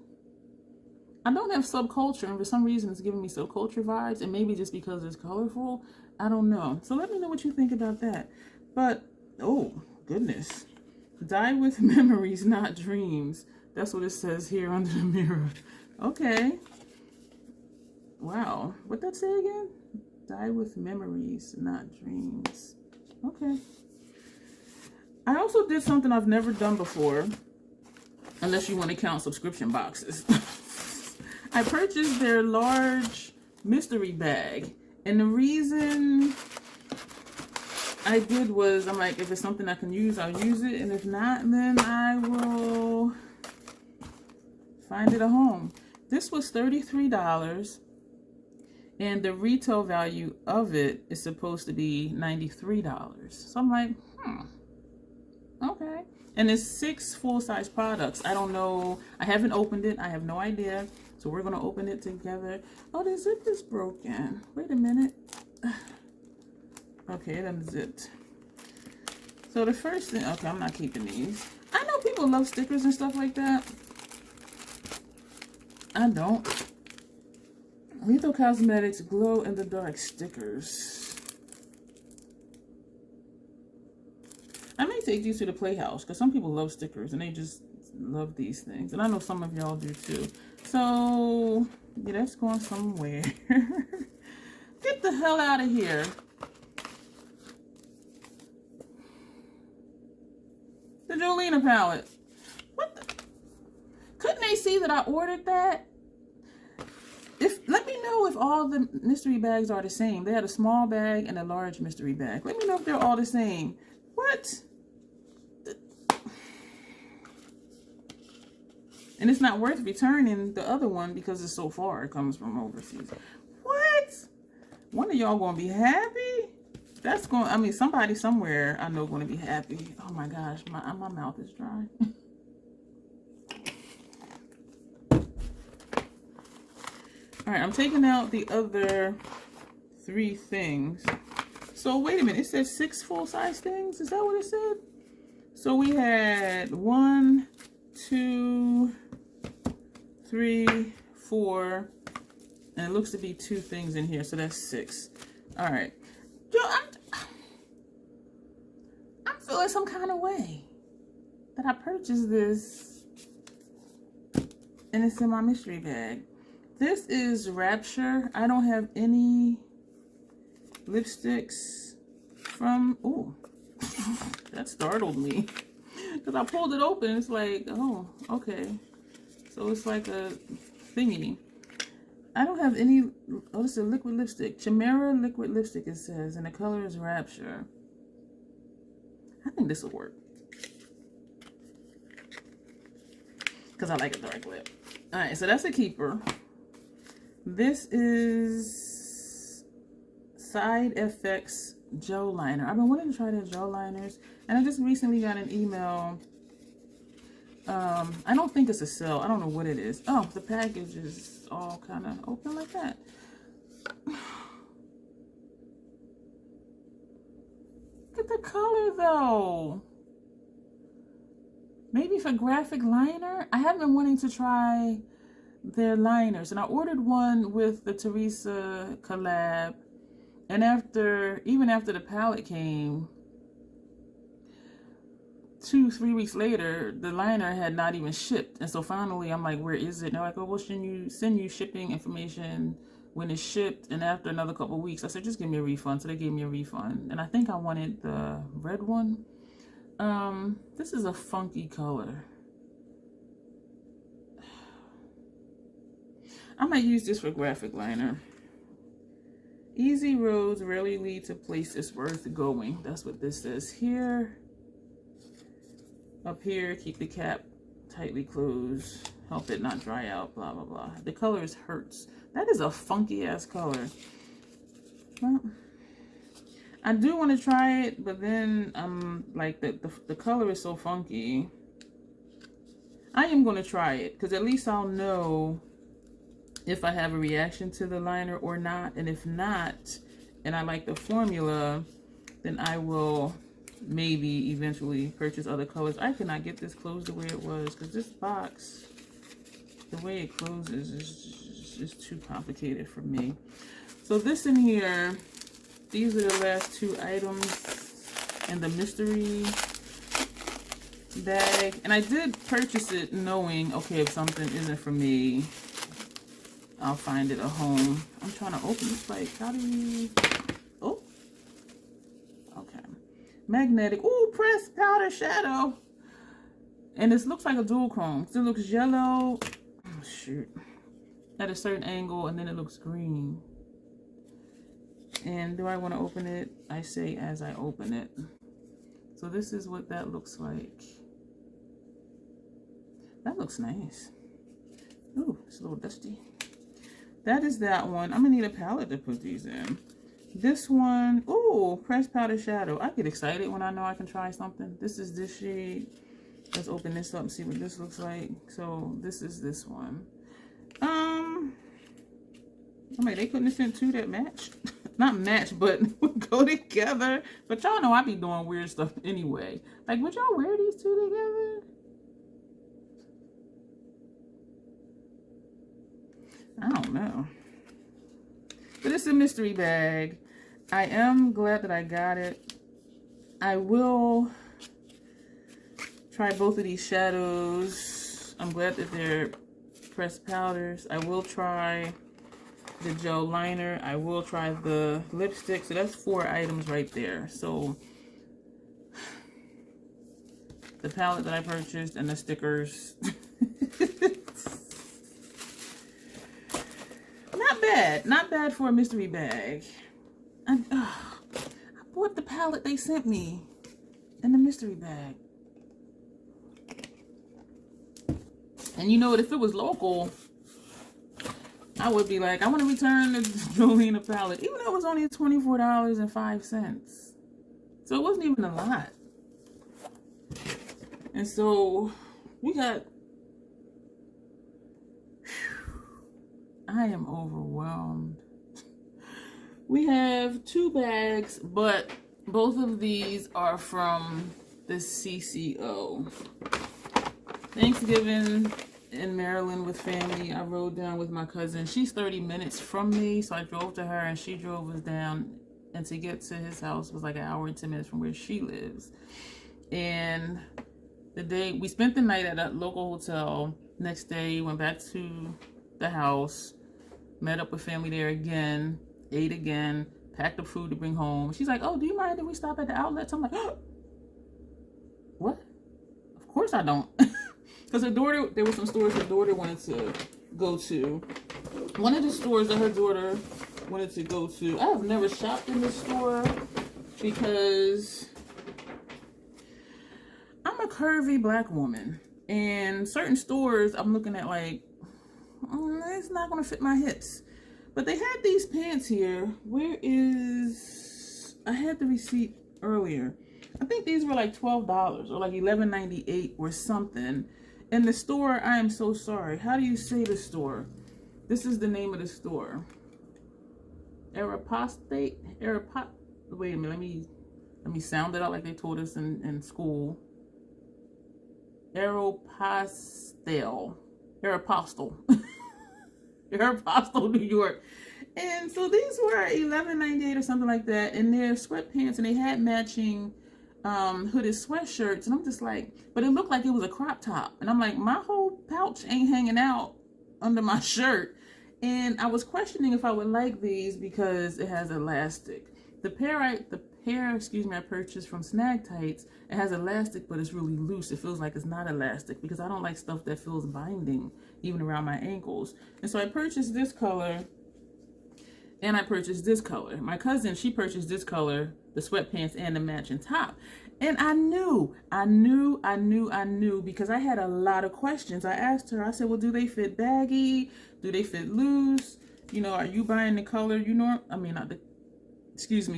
I don't have subculture, and for some reason it's giving me subculture vibes, and maybe just because it's colorful, I don't know. So let me know what you think about that. But, oh, goodness. Die with memories, not dreams. That's what it says here under the mirror. Okay. Wow. What'd that say again? Die with memories, not dreams. Okay. I also did something I've never done before, unless you want to count subscription boxes. I purchased their large mystery bag, and the reason I did was, I'm like, if it's something I can use, I'll use it, and if not, then I will find it a home. This was $33, and the retail value of it is supposed to be $93. So I'm like, okay. And it's 6 full-size products. I don't know. I haven't opened it. I have no idea. So we're going to open it together. Oh, the zip is broken. Wait a minute. Okay, it unzipped. So the first thing, okay, I'm not keeping these. I know people love stickers and stuff like that. I don't. Lethal Cosmetics Glow in the Dark stickers. I may take these to the Playhouse because some people love stickers and they just love these things. And I know some of y'all do too. So, yeah, that's going somewhere. Get the hell out of here. The Jolena palette. What the? Couldn't they see that I ordered that? Let me know if all the mystery bags are the same. They had a small bag and a large mystery bag. Let me know if they're all the same. What? And it's not worth returning the other one because it's so far. It comes from overseas. What? One of y'all gonna be happy? That's going, I mean, somebody somewhere I know going to be happy. Oh my gosh, my mouth is dry. All right, I'm taking out the other 3 things. So wait a minute, it said 6 full-size things? Is that what it said? So we had 1, 2, 3, 4, and it looks to be 2 things in here, so that's 6. All right. feeling some kind of way that I purchased this and it's in my mystery bag. This is Rapture. I don't have any lipsticks from, oh, that startled me. Because I pulled it open, it's like, oh, okay. So it's like a thingy. I don't have any, oh, this is a liquid lipstick. Chimera liquid lipstick, it says, and the color is Rapture. I think this will work. Because I like a dark lip. Alright, so that's a keeper. This is Side FX Gel Liner. I've been wanting to try their gel liners. And I just recently got an email. I don't think it's a sale. I don't know what it is. Oh, the package is all kind of open like that. Look at the color though. Maybe for graphic liner. I have been wanting to try their liners, and I ordered one with the Teresa collab, and even after the palette came, 2-3 weeks later, the liner had not even shipped. And so finally I'm like, where is it? And they're like, oh, well, shouldn't you send you shipping information when it's shipped? And after another couple of weeks, I said, just give me a refund. So they gave me a refund, and I think I wanted the red one. This is a funky color. I might use this for graphic liner. Easy roads rarely lead to places worth going. That's what this says here. Up here, keep the cap tightly closed. Help it not dry out, blah, blah, blah. The color is Hertz. That is a funky ass color. Well, I do want to try it, but then like the color is so funky. I am going to try it because at least I'll know if I have a reaction to the liner or not. And if not, and I like the formula, then I will maybe eventually purchase other colors. I cannot get this closed the way it was because this box, the way it closes is just too complicated for me. So this in here, these are the last 2 items in the mystery bag. And I did purchase it knowing, okay, if something isn't for me, I'll find it a home. I'm trying to open this, like, how do you, oh, okay. Magnetic, ooh, pressed powder shadow. And this looks like a dual chrome. It looks yellow, oh shoot, at a certain angle, and then it looks green. And do I want to open it? I say as I open it. So this is what that looks like. That looks nice. Ooh, it's a little dusty. That is that one. I'm gonna need a palette to put these in. This one, ooh, pressed powder shadow. I get excited when I know I can try something. This is this shade. Let's open this up and see what this looks like. So this is this one. I'm like, they couldn't have sent 2 that match. Not match, but go together. But y'all know I be doing weird stuff anyway. Like, would y'all wear these 2 together? I don't know. But it's a mystery bag. I am glad that I got it. I will try both of these shadows. I'm glad that they're pressed powders. I will try the gel liner. I will try the lipstick. So that's 4 items right there. So the palette that I purchased and the stickers. Not bad for a mystery bag. I bought the palette they sent me in the mystery bag. And you know what, if it was local, I would be like, I want to return the Jolene palette, even though it was only $24.05. So it wasn't even a lot. And so we got, I am overwhelmed. We have 2 bags, but both of these are from the CCO. Thanksgiving in Maryland with family. I rode down with my cousin. She's 30 minutes from me, so I drove to her and she drove us down. And to get to his house was like 1 hour and 10 minutes from where she lives. And the day we spent the night at a local hotel. Next day, went back to the house, met up with family there again, ate again, packed up food to bring home. She's like, "Oh, do you mind if we stop at the outlets?" I'm like, oh, "What? Of course I don't." Because her daughter, there were some stores her daughter wanted to go to. One of the stores that her daughter wanted to go to, I have never shopped in this store because I'm a curvy black woman, and certain stores I'm looking at like, it's not gonna fit my hips. But they had these pants here. Where is, I had the receipt earlier. I think these were like $12 or like $11.98 or something. And the store, I am so sorry. How do you say the store? This is the name of the store. Aeropostale. Wait a minute. Let me sound it out like they told us in school. Aeropostale. Aeropostale, New York. And so these were $11.98 or something like that, and they're sweatpants, and they had matching hooded sweatshirts, and I'm just like, but it looked like it was a crop top, and I'm like, my whole pouch ain't hanging out under my shirt. And I was questioning if I would like these because it has elastic. The pair I purchased from Snag Tights, it has elastic, but it's really loose. It feels like it's not elastic because I don't like stuff that feels binding even around my ankles. And so I purchased this color, and I purchased this color. My cousin, she purchased this color, the sweatpants and the matching top. And I knew because I had a lot of questions. I asked her, I said, well, do they fit baggy? Do they fit loose? You know, are you buying the color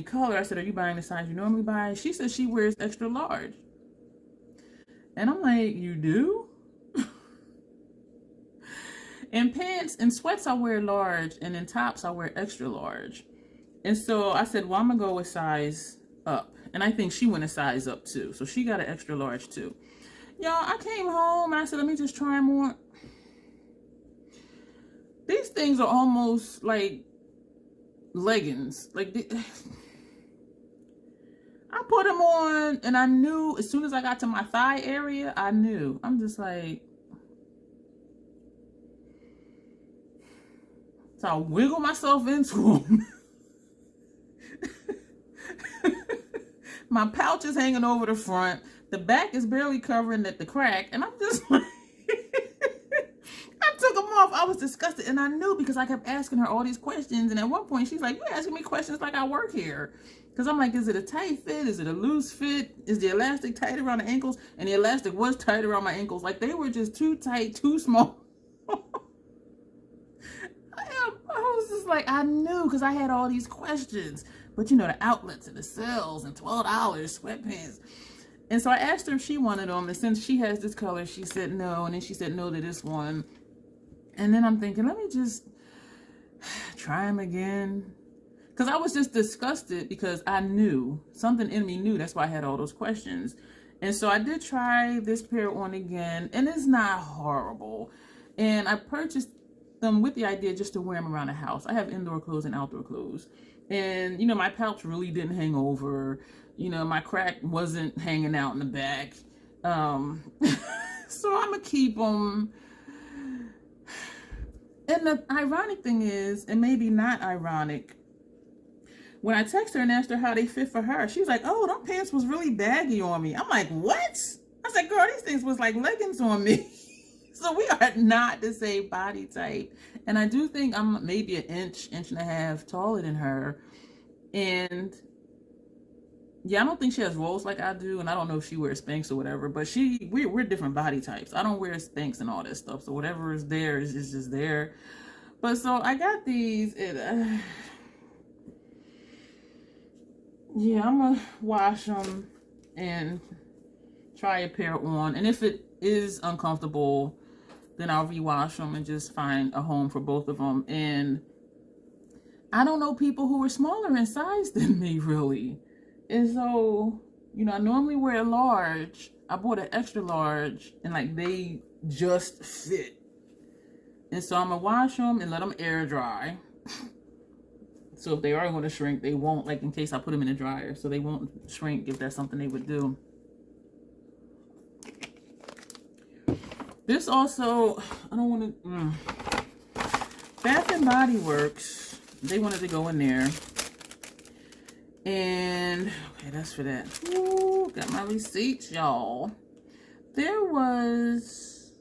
color. I said, are you buying the size you normally buy? She said she wears extra large. And I'm like, you do? In pants and sweats, I wear large, and in tops, I wear extra large. And so I said, well, I'm gonna go with size up. And I think she went a size up too. So she got an extra large too. Y'all, I came home and I said, let me just try them on. These things are almost like leggings. Like, I put them on, and I knew as soon as I got to my thigh area, I knew. I'm just like, so I wiggle myself into them. My pouch is hanging over the front. The back is barely covering the crack, and I'm just like, I took them off. I was disgusted, and I knew because I kept asking her all these questions, and at one point she's like, you're asking me questions like I work here. Because I'm like, is it a tight fit? Is it a loose fit? Is the elastic tight around the ankles? And the elastic was tight around my ankles. Like, they were just too tight, too small. I was just like, I knew because I had all these questions. But you know, the outlets and the sales and $12 sweatpants. And so I asked her if she wanted them. And since she has this color, she said no. And then she said no to this one. And then I'm thinking, let me just try them again. Because I was just disgusted because I knew, something in me knew, that's why I had all those questions. And so I did try this pair on again, and it's not horrible. And I purchased them with the idea just to wear them around the house. I have indoor clothes and outdoor clothes. And, you know, my pouch really didn't hang over. You know, my crack wasn't hanging out in the back. So I'm going to keep them. And the ironic thing is, and maybe not ironic, when I text her and asked her how they fit for her, she was like, oh, them pants was really baggy on me. I'm like, what? I said, girl, these things was like leggings on me. So we are not the same body type. And I do think I'm maybe an inch and a half taller than her. And yeah, I don't think she has rolls like I do. And I don't know if she wears Spanx or whatever, but we're different body types. I don't wear Spanx and all that stuff. So whatever is there is just there. But so I got these. Yeah, I'm gonna wash them and try a pair on. And if it is uncomfortable, then I'll rewash them and just find a home for both of them. And I don't know people who are smaller in size than me, really. And so, you know, I normally wear a large. I bought an extra large, and like they just fit. And so I'm gonna wash them and let them air dry. So if they are going to shrink, they won't, like in case I put them in the dryer, so they won't shrink if that's something they would do. This also, I don't want to, Bath and Body Works, they wanted to go in there. And, okay, that's for that. Ooh, got my receipts, y'all. There was,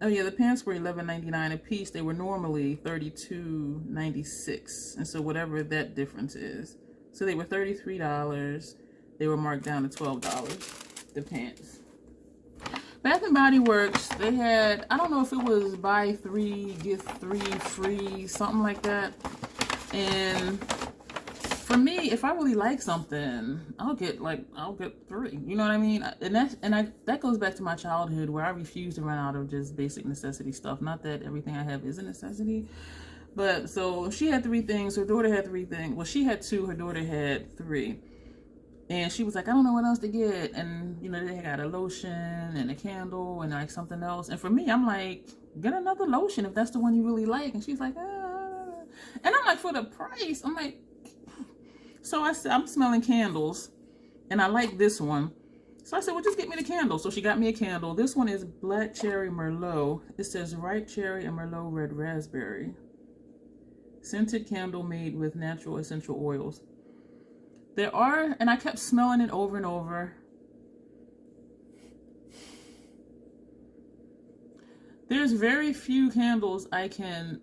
oh yeah, the pants were $11.99 a piece. They were normally $32.96. And so whatever that difference is. So they were $33. They were marked down to $12, the pants. Bath and Body Works, they had, I don't know if it was buy 3, get 3 free, something like that. And for me, if I really like something, I'll get 3. You know what I mean? And that goes back to my childhood where I refused to run out of just basic necessity stuff. Not that everything I have is a necessity. But so she had 3 things. Her daughter had 3 things. Well, she had 2. Her daughter had 3. And she was like, I don't know what else to get. And, you know, they got a lotion and a candle and like something else. And for me, I'm like, get another lotion if that's the one you really like. And she's like, ah. And I'm like, for the price, I'm like, so I said, I'm smelling candles and I like this one. So I said, well, just get me the candle. So she got me a candle. This one is Black Cherry Merlot. It says ripe cherry and Merlot red raspberry. Scented candle made with natural essential oils. There are, and I kept smelling it over and over. There's very few candles I can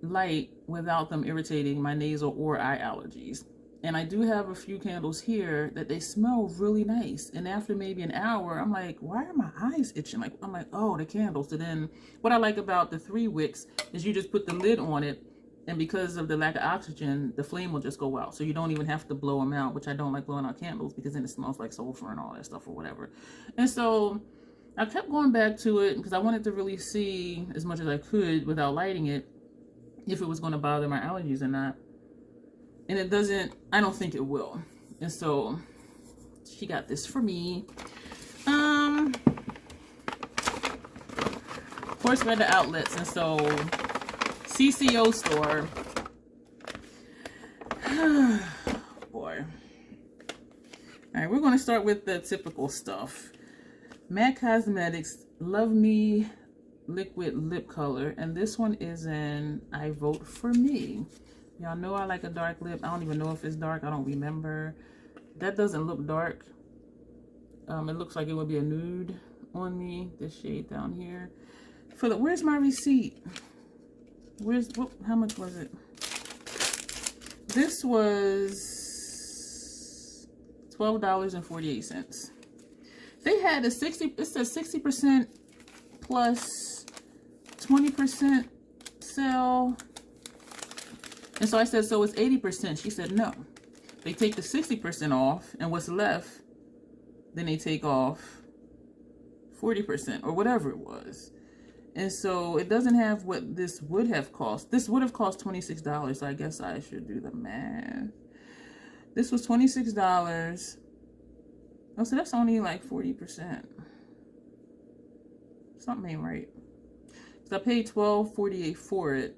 light without them irritating my nasal or eye allergies. And I do have a few candles here that they smell really nice. And after maybe an hour, I'm like, why are my eyes itching? Like, I'm like, oh, the candles. So then what I like about the 3 wicks is you just put the lid on it. And because of the lack of oxygen, the flame will just go out. So you don't even have to blow them out, which I don't like blowing out candles because then it smells like sulfur and all that stuff or whatever. And so I kept going back to it because I wanted to really see as much as I could without lighting it, if it was going to bother my allergies or not. And it doesn't, I don't think it will. And so she got this for me. Of course, we're at the outlets. And so CCO store. Boy. All right, we're going to start with the typical stuff. Nomad Cosmetics Love Me liquid lip color, and this one is in I Vote For Me. Y'all know I like a dark lip. I don't even know if it's dark. I don't remember. That doesn't look dark. It looks like it would be a nude on me. This shade down here. For the, where's my receipt? Where's, how much was it? This was $12.48. They had a 60, it says 60% plus 20% sale. And so I said, so it's 80%. She said, no. They take the 60% off, and what's left, then they take off 40% or whatever it was. And so it doesn't have what this would have cost. This would have cost $26, so I guess I should do the math. This was $26. Oh, so that's only like 40%. Something ain't right. So I paid $12.48 for it.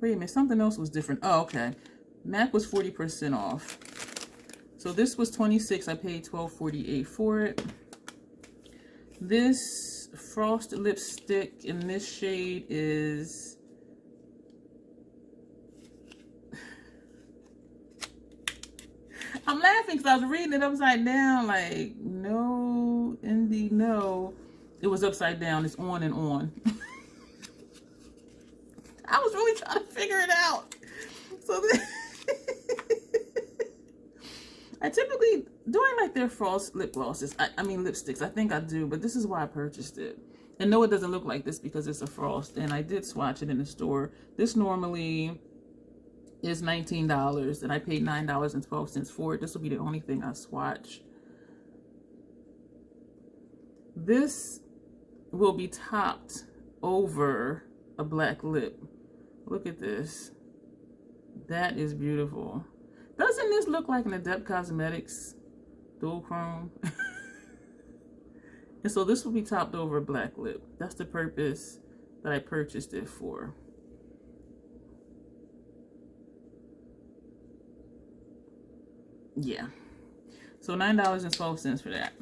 Wait a minute, something else was different. Oh, okay. MAC was 40% off. So this was $26. I paid $12.48 for it. This frosted lipstick in this shade is I'm laughing because I was reading it upside down, like, no, indeed, no. It was upside down. It's on and on. I was really trying to figure it out. So I typically, do I like their false lip glosses? I mean lipsticks. I think I do, but this is why I purchased it. And no, it doesn't look like this because it's a frost. And I did swatch it in the store. This normally is $19, and I paid $9.12 for it. This will be the only thing I swatch. This will be topped over a black lip. Look at this. That is beautiful. Doesn't this look like an Adept Cosmetics dual chrome? And so this will be topped over a black lip. That's the purpose that I purchased it for. Yeah. So $9.12 for that.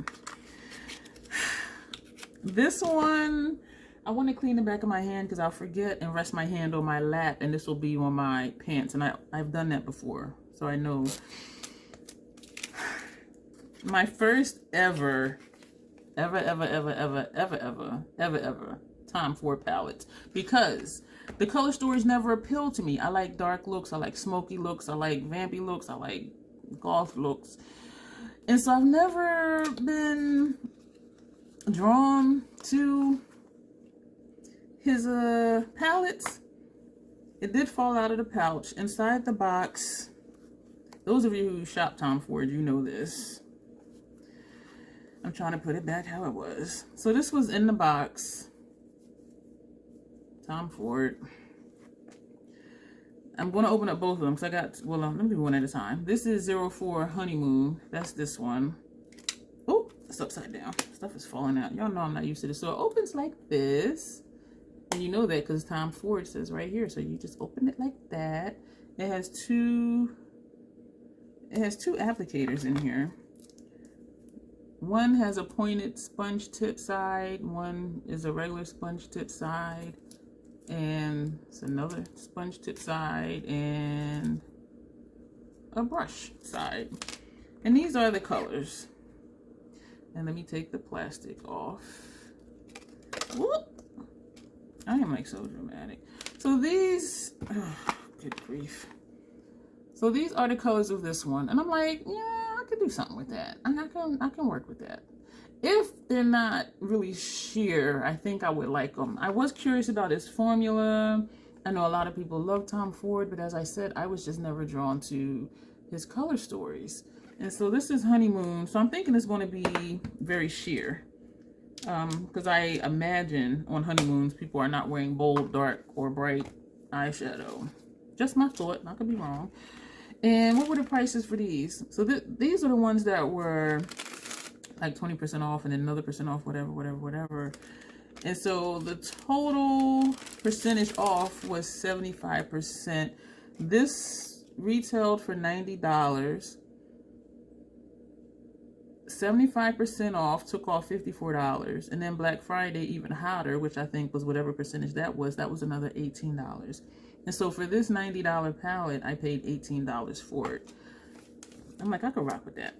This one, I want to clean the back of my hand because I'll forget and rest my hand on my lap, and this will be on my pants. And I've done that before, so I know. My first ever Tom Ford palettes, because the color stories never appealed to me. I like dark looks, I like smoky looks, I like vampy looks, I like goth looks. And so I've never been drawn to his palettes. It did fall out of the pouch. Inside the box, those of you who shop Tom Ford, you know this. I'm trying to put it back how it was. So this was in the box. Tom Ford. I'm going to open up both of them because I got, well, let me do one at a time. This is 04 Honeymoon. That's this one. Oh, it's upside down. Stuff is falling out. Y'all know I'm not used to this. So it opens like this. And you know that because Tom Ford says right here. So you just open it like that. It has two applicators in here. One has a pointed sponge tip side. One is a regular sponge tip side. And it's another sponge tip side and a brush side. And these are the colors. And let me take the plastic off. Whoop! I am like so dramatic. So these, oh, good grief. So these are the colors of this one. And I'm like, yeah, I could do something with that. I can work with that. If they're not really sheer, I think I would like them. I was curious about his formula. I know a lot of people love Tom Ford, but as I said, I was just never drawn to his color stories. And so this is Honeymoon. So I'm thinking it's going to be very sheer. Because I imagine on honeymoons, people are not wearing bold, dark, or bright eyeshadow. Just my thought. I could be wrong. And what were the prices for these? So these are the ones that were like 20% off and then another percent off, whatever. And so the total percentage off was 75%. This retailed for $90. 75% off took off $54. And then Black Friday, even hotter, which I think was whatever percentage that was another $18. And so for this $90 palette, I paid $18 for it. I'm like, I could rock with that.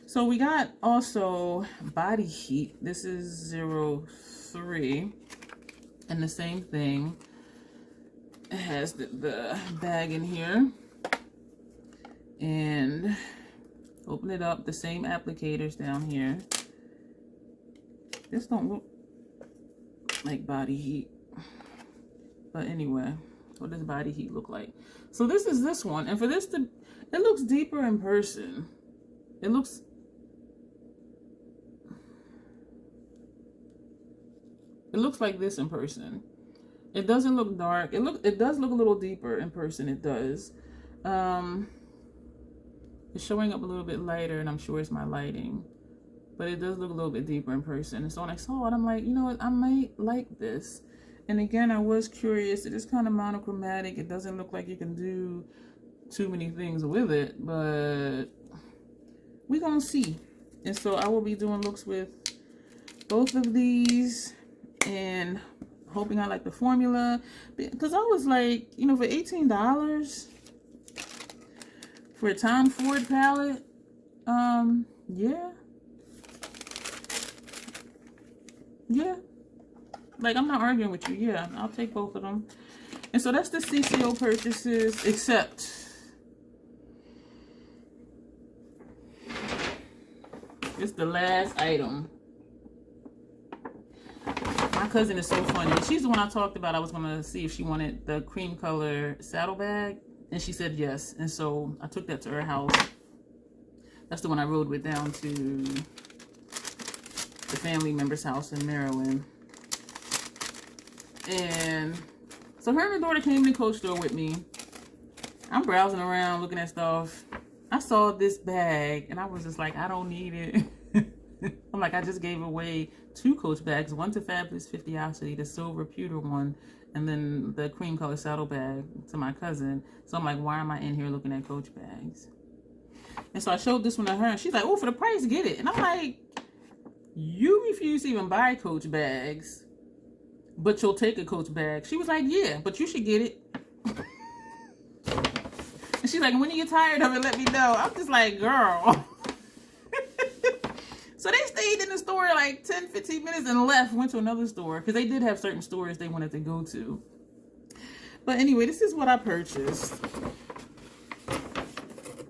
So we got also Body Heat. This is 03. And the same thing. It has the bag in here. And open it up. The same applicators down here. This don't look like Body Heat. But anyway, what does Body Heat look like? So this is this one. And for this to, it looks deeper in person. It looks like this in person. It doesn't look dark. It does look a little deeper in person. It does. It's showing up a little bit lighter, and I'm sure it's my lighting. But it does look a little bit deeper in person. And so when I saw it, I'm like, you know what? I might like this. And again, I was curious. It is kind of monochromatic. It doesn't look like you can do too many things with it, but we're gonna see. And so I will be doing looks with both of these and hoping I like the formula, because I was like, you know, for $18 for a Tom Ford palette, yeah, like, I'm not arguing with you. Yeah, I'll take both of them. And so that's the CCO purchases, except it's the last item. My cousin is so funny. She's the one I talked about. I was going to see if she wanted the cream color saddlebag, and she said yes. And so I took that to her house. That's the one I rode with down to the family member's house in Maryland. And so her and her daughter came to the Coach store with me. I'm browsing around, looking at stuff. I saw this bag, and I was just like, I don't need it. I'm like, I just gave away 2 Coach bags. One to Fabulous 50ocity, the silver pewter one, and then the cream color saddle bag to my cousin. So I'm like, why am I in here looking at Coach bags? And so I showed this one to her, and she's like, oh, for the price, get it. And I'm like, you refuse to even buy Coach bags, but you'll take a Coach bag. She was like, yeah, but you should get it. And she's like, when you get tired of it, let me know. I'm just like, girl. So they stayed in the store like 10, 15 minutes and left, went to another store. Because they did have certain stores they wanted to go to. But anyway, this is what I purchased.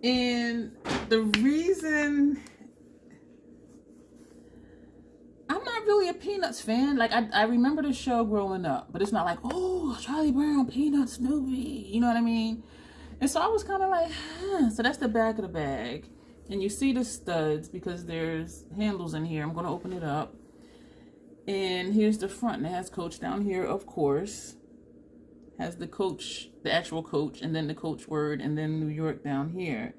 And the reason... I'm not really a Peanuts fan. Like, I remember the show growing up. But it's not like, oh, Charlie Brown, Peanuts, Snoopy. You know what I mean? And so I was kind of like, huh. So that's the back of the bag. And you see the studs because there's handles in here. I'm going to open it up. And here's the front. And it has Coach down here, of course. Has the Coach, the actual Coach, and then the Coach word, and then New York down here.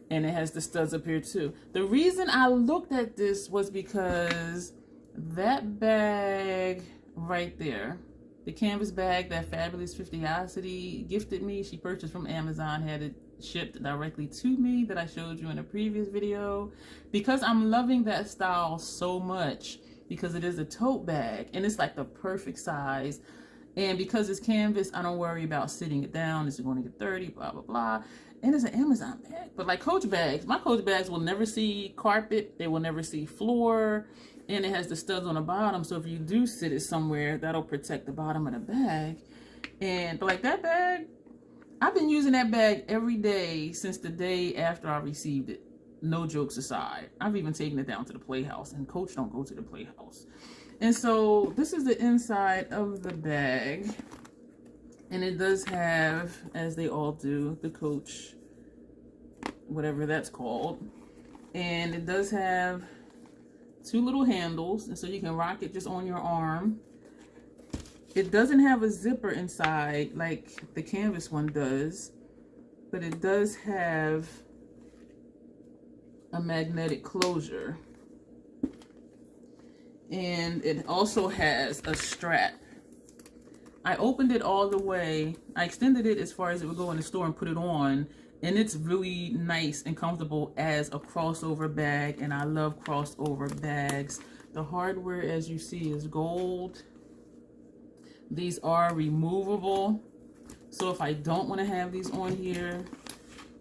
And it has the studs up here too. The reason I looked at this was because that bag right there, the canvas bag that Fabulous 50ocity gifted me, she purchased from Amazon, had it shipped directly to me that I showed you in a previous video. Because I'm loving that style so much, because it is a tote bag and it's like the perfect size. And because it's canvas, I don't worry about sitting it down. Is it going to get dirty? Blah, blah, blah. And it's an Amazon bag. But like Coach bags, my Coach bags will never see carpet. They will never see floor. And it has the studs on the bottom. So if you do sit it somewhere, that'll protect the bottom of the bag. But like that bag, I've been using that bag every day since the day after I received it. No jokes aside. I've even taken it down to the Playhouse. And Coach don't go to the Playhouse. And so this is the inside of the bag. And it does have, as they all do, the Coach, whatever that's called. And it does have two little handles. And so you can rock it just on your arm. It doesn't have a zipper inside like the canvas one does. But it does have a magnetic closure. And it also has a strap. I opened it all the way. I extended it as far as it would go in the store and put it on. And it's really nice and comfortable as a crossover bag. And I love crossover bags. The hardware, as you see, is gold. These are removable. So if I don't want to have these on here,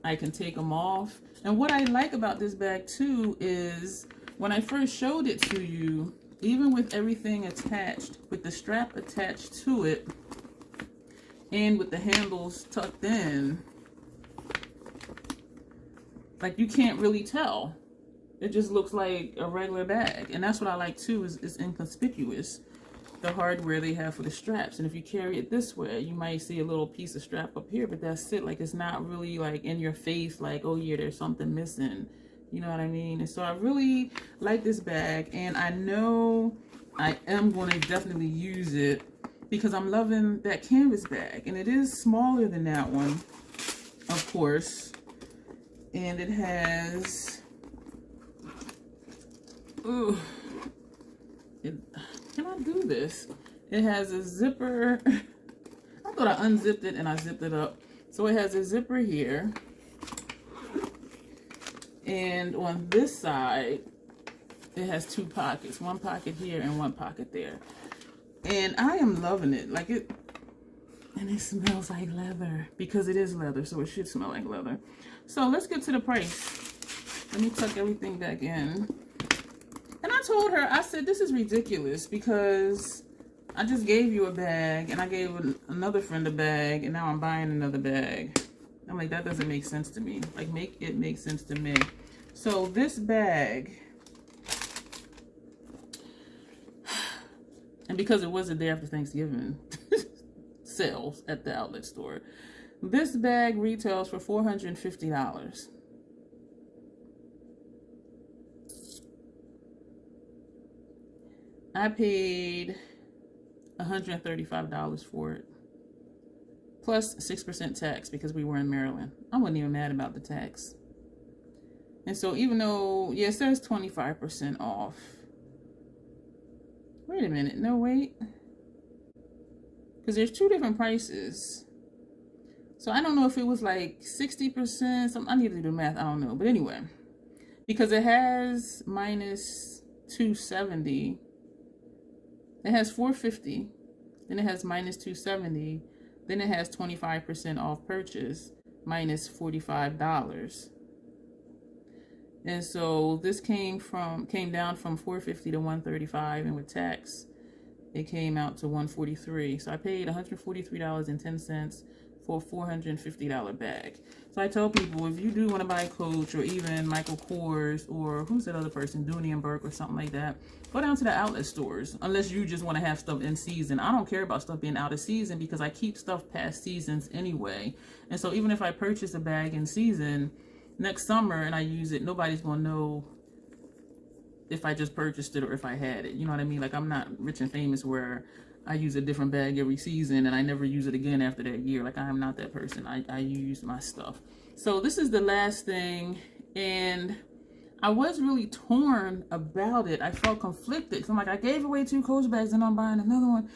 I can take them off. And what I like about this bag too is when I first showed it to you, even with everything attached, with the strap attached to it, and with the handles tucked in, like you can't really tell. It just looks like a regular bag. And that's what I like too, is inconspicuous. The hardware they have for the straps. And if you carry it this way, you might see a little piece of strap up here, but that's it. Like it's not really like in your face, like, oh yeah, there's something missing. You know what I mean? And so I really like this bag, and I know I am going to definitely use it because I'm loving that canvas bag. And it is smaller than that one, of course. And it has, ooh, can I do this? It has a zipper. I thought I unzipped it and I zipped it up. So it has a zipper here. And on this side, it has two pockets. One pocket here and one pocket there. And I am loving it. Like it, and it smells like leather. Because it is leather, so it should smell like leather. So let's get to the price. Let me tuck everything back in. And I told her, I said, this is ridiculous because I just gave you a bag and I gave another friend a bag and now I'm buying another bag. I'm like, that doesn't make sense to me. Like, make it make sense to me. So this bag, and because it was the day after Thanksgiving sales at the outlet store, this bag retails for $450. I paid $135 for it. Plus 6% tax because we were in Maryland. I wasn't even mad about the tax. And so even though, yeah, it says 25% off. Wait a minute. No, wait. Because there's two different prices. So I don't know if it was like 60%. I need to do the math. I don't know. But anyway, because it has minus 270. It has 450. Then it has minus 270. Then it has 25% off purchase, minus $45. And so this came down from 450 to 135, and with tax, it came out to 143. So I paid $143.10 for a $450 bag. So I tell people, if you do want to buy Coach or even Michael Kors or who's that other person, Dooney and Burke or something like that, go down to the outlet stores, unless you just want to have stuff in season. I don't care about stuff being out of season because I keep stuff past seasons anyway. And so even if I purchase a bag in season next summer and I use it, nobody's going to know if I just purchased it or if I had it. You know what I mean? Like, I'm not rich and famous where I use a different bag every season and I never use it again after that year. Like, I am not that person. I use my stuff. So this is the last thing, and I was really torn about it. I felt conflicted. So I'm like, I gave away 2 Coach bags and I'm buying another one.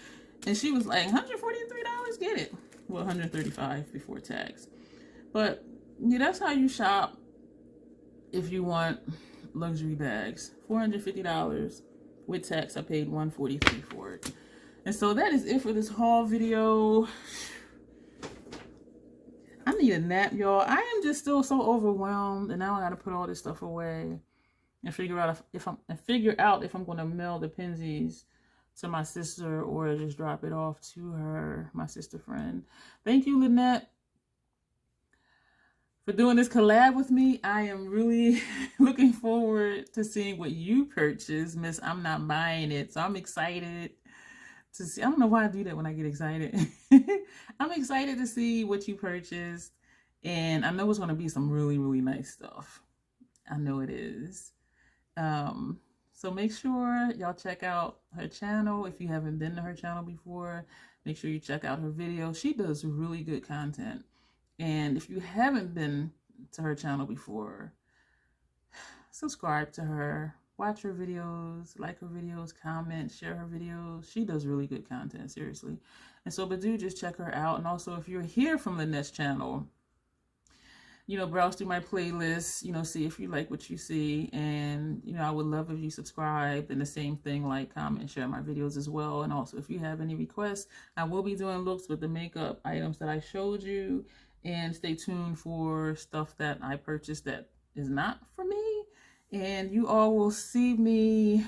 And she was like, $143, get it. Well, $135 before tax. But yeah, that's how you shop if you want luxury bags. $450 with tax. I paid $143 for it. And so that is it for this haul video. I need a nap, y'all. I am just still so overwhelmed, and now I gotta put all this stuff away and figure out if I'm gonna mail the Penzeys to my sister or just drop it off to her, my sister friend. Thank you, Lonette, for doing this collab with me. I am really looking forward to seeing what you purchase, Miss. I'm not buying it, so I'm excited to see. I don't know why I do that when I get excited. I'm excited to see what you purchased, and I know it's going to be some really, really nice stuff. I know it is. So make sure y'all check out her channel. If you haven't been to her channel before, make sure you check out her videos. She does really good content. And if you haven't been to her channel before, subscribe to her, watch her videos, like her videos, comment, share her videos. She does really good content, seriously. And so, but do just check her out. And also, if you're here from Lonette's channel, you know, browse through my playlist, you know, see if you like what you see. And, you know, I would love if you subscribe, and the same thing, like, comment, share my videos as well. And also, if you have any requests, I will be doing looks with the makeup items that I showed you. And stay tuned for stuff that I purchased that is not for me. And you all will see me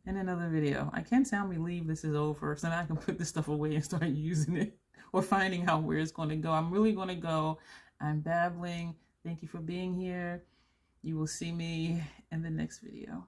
in another video. I can't tell me leave this is over so that I can put this stuff away and start using it or finding out where it's going to go. I'm really going to go. I'm babbling. Thank you for being here. You will see me in the next video.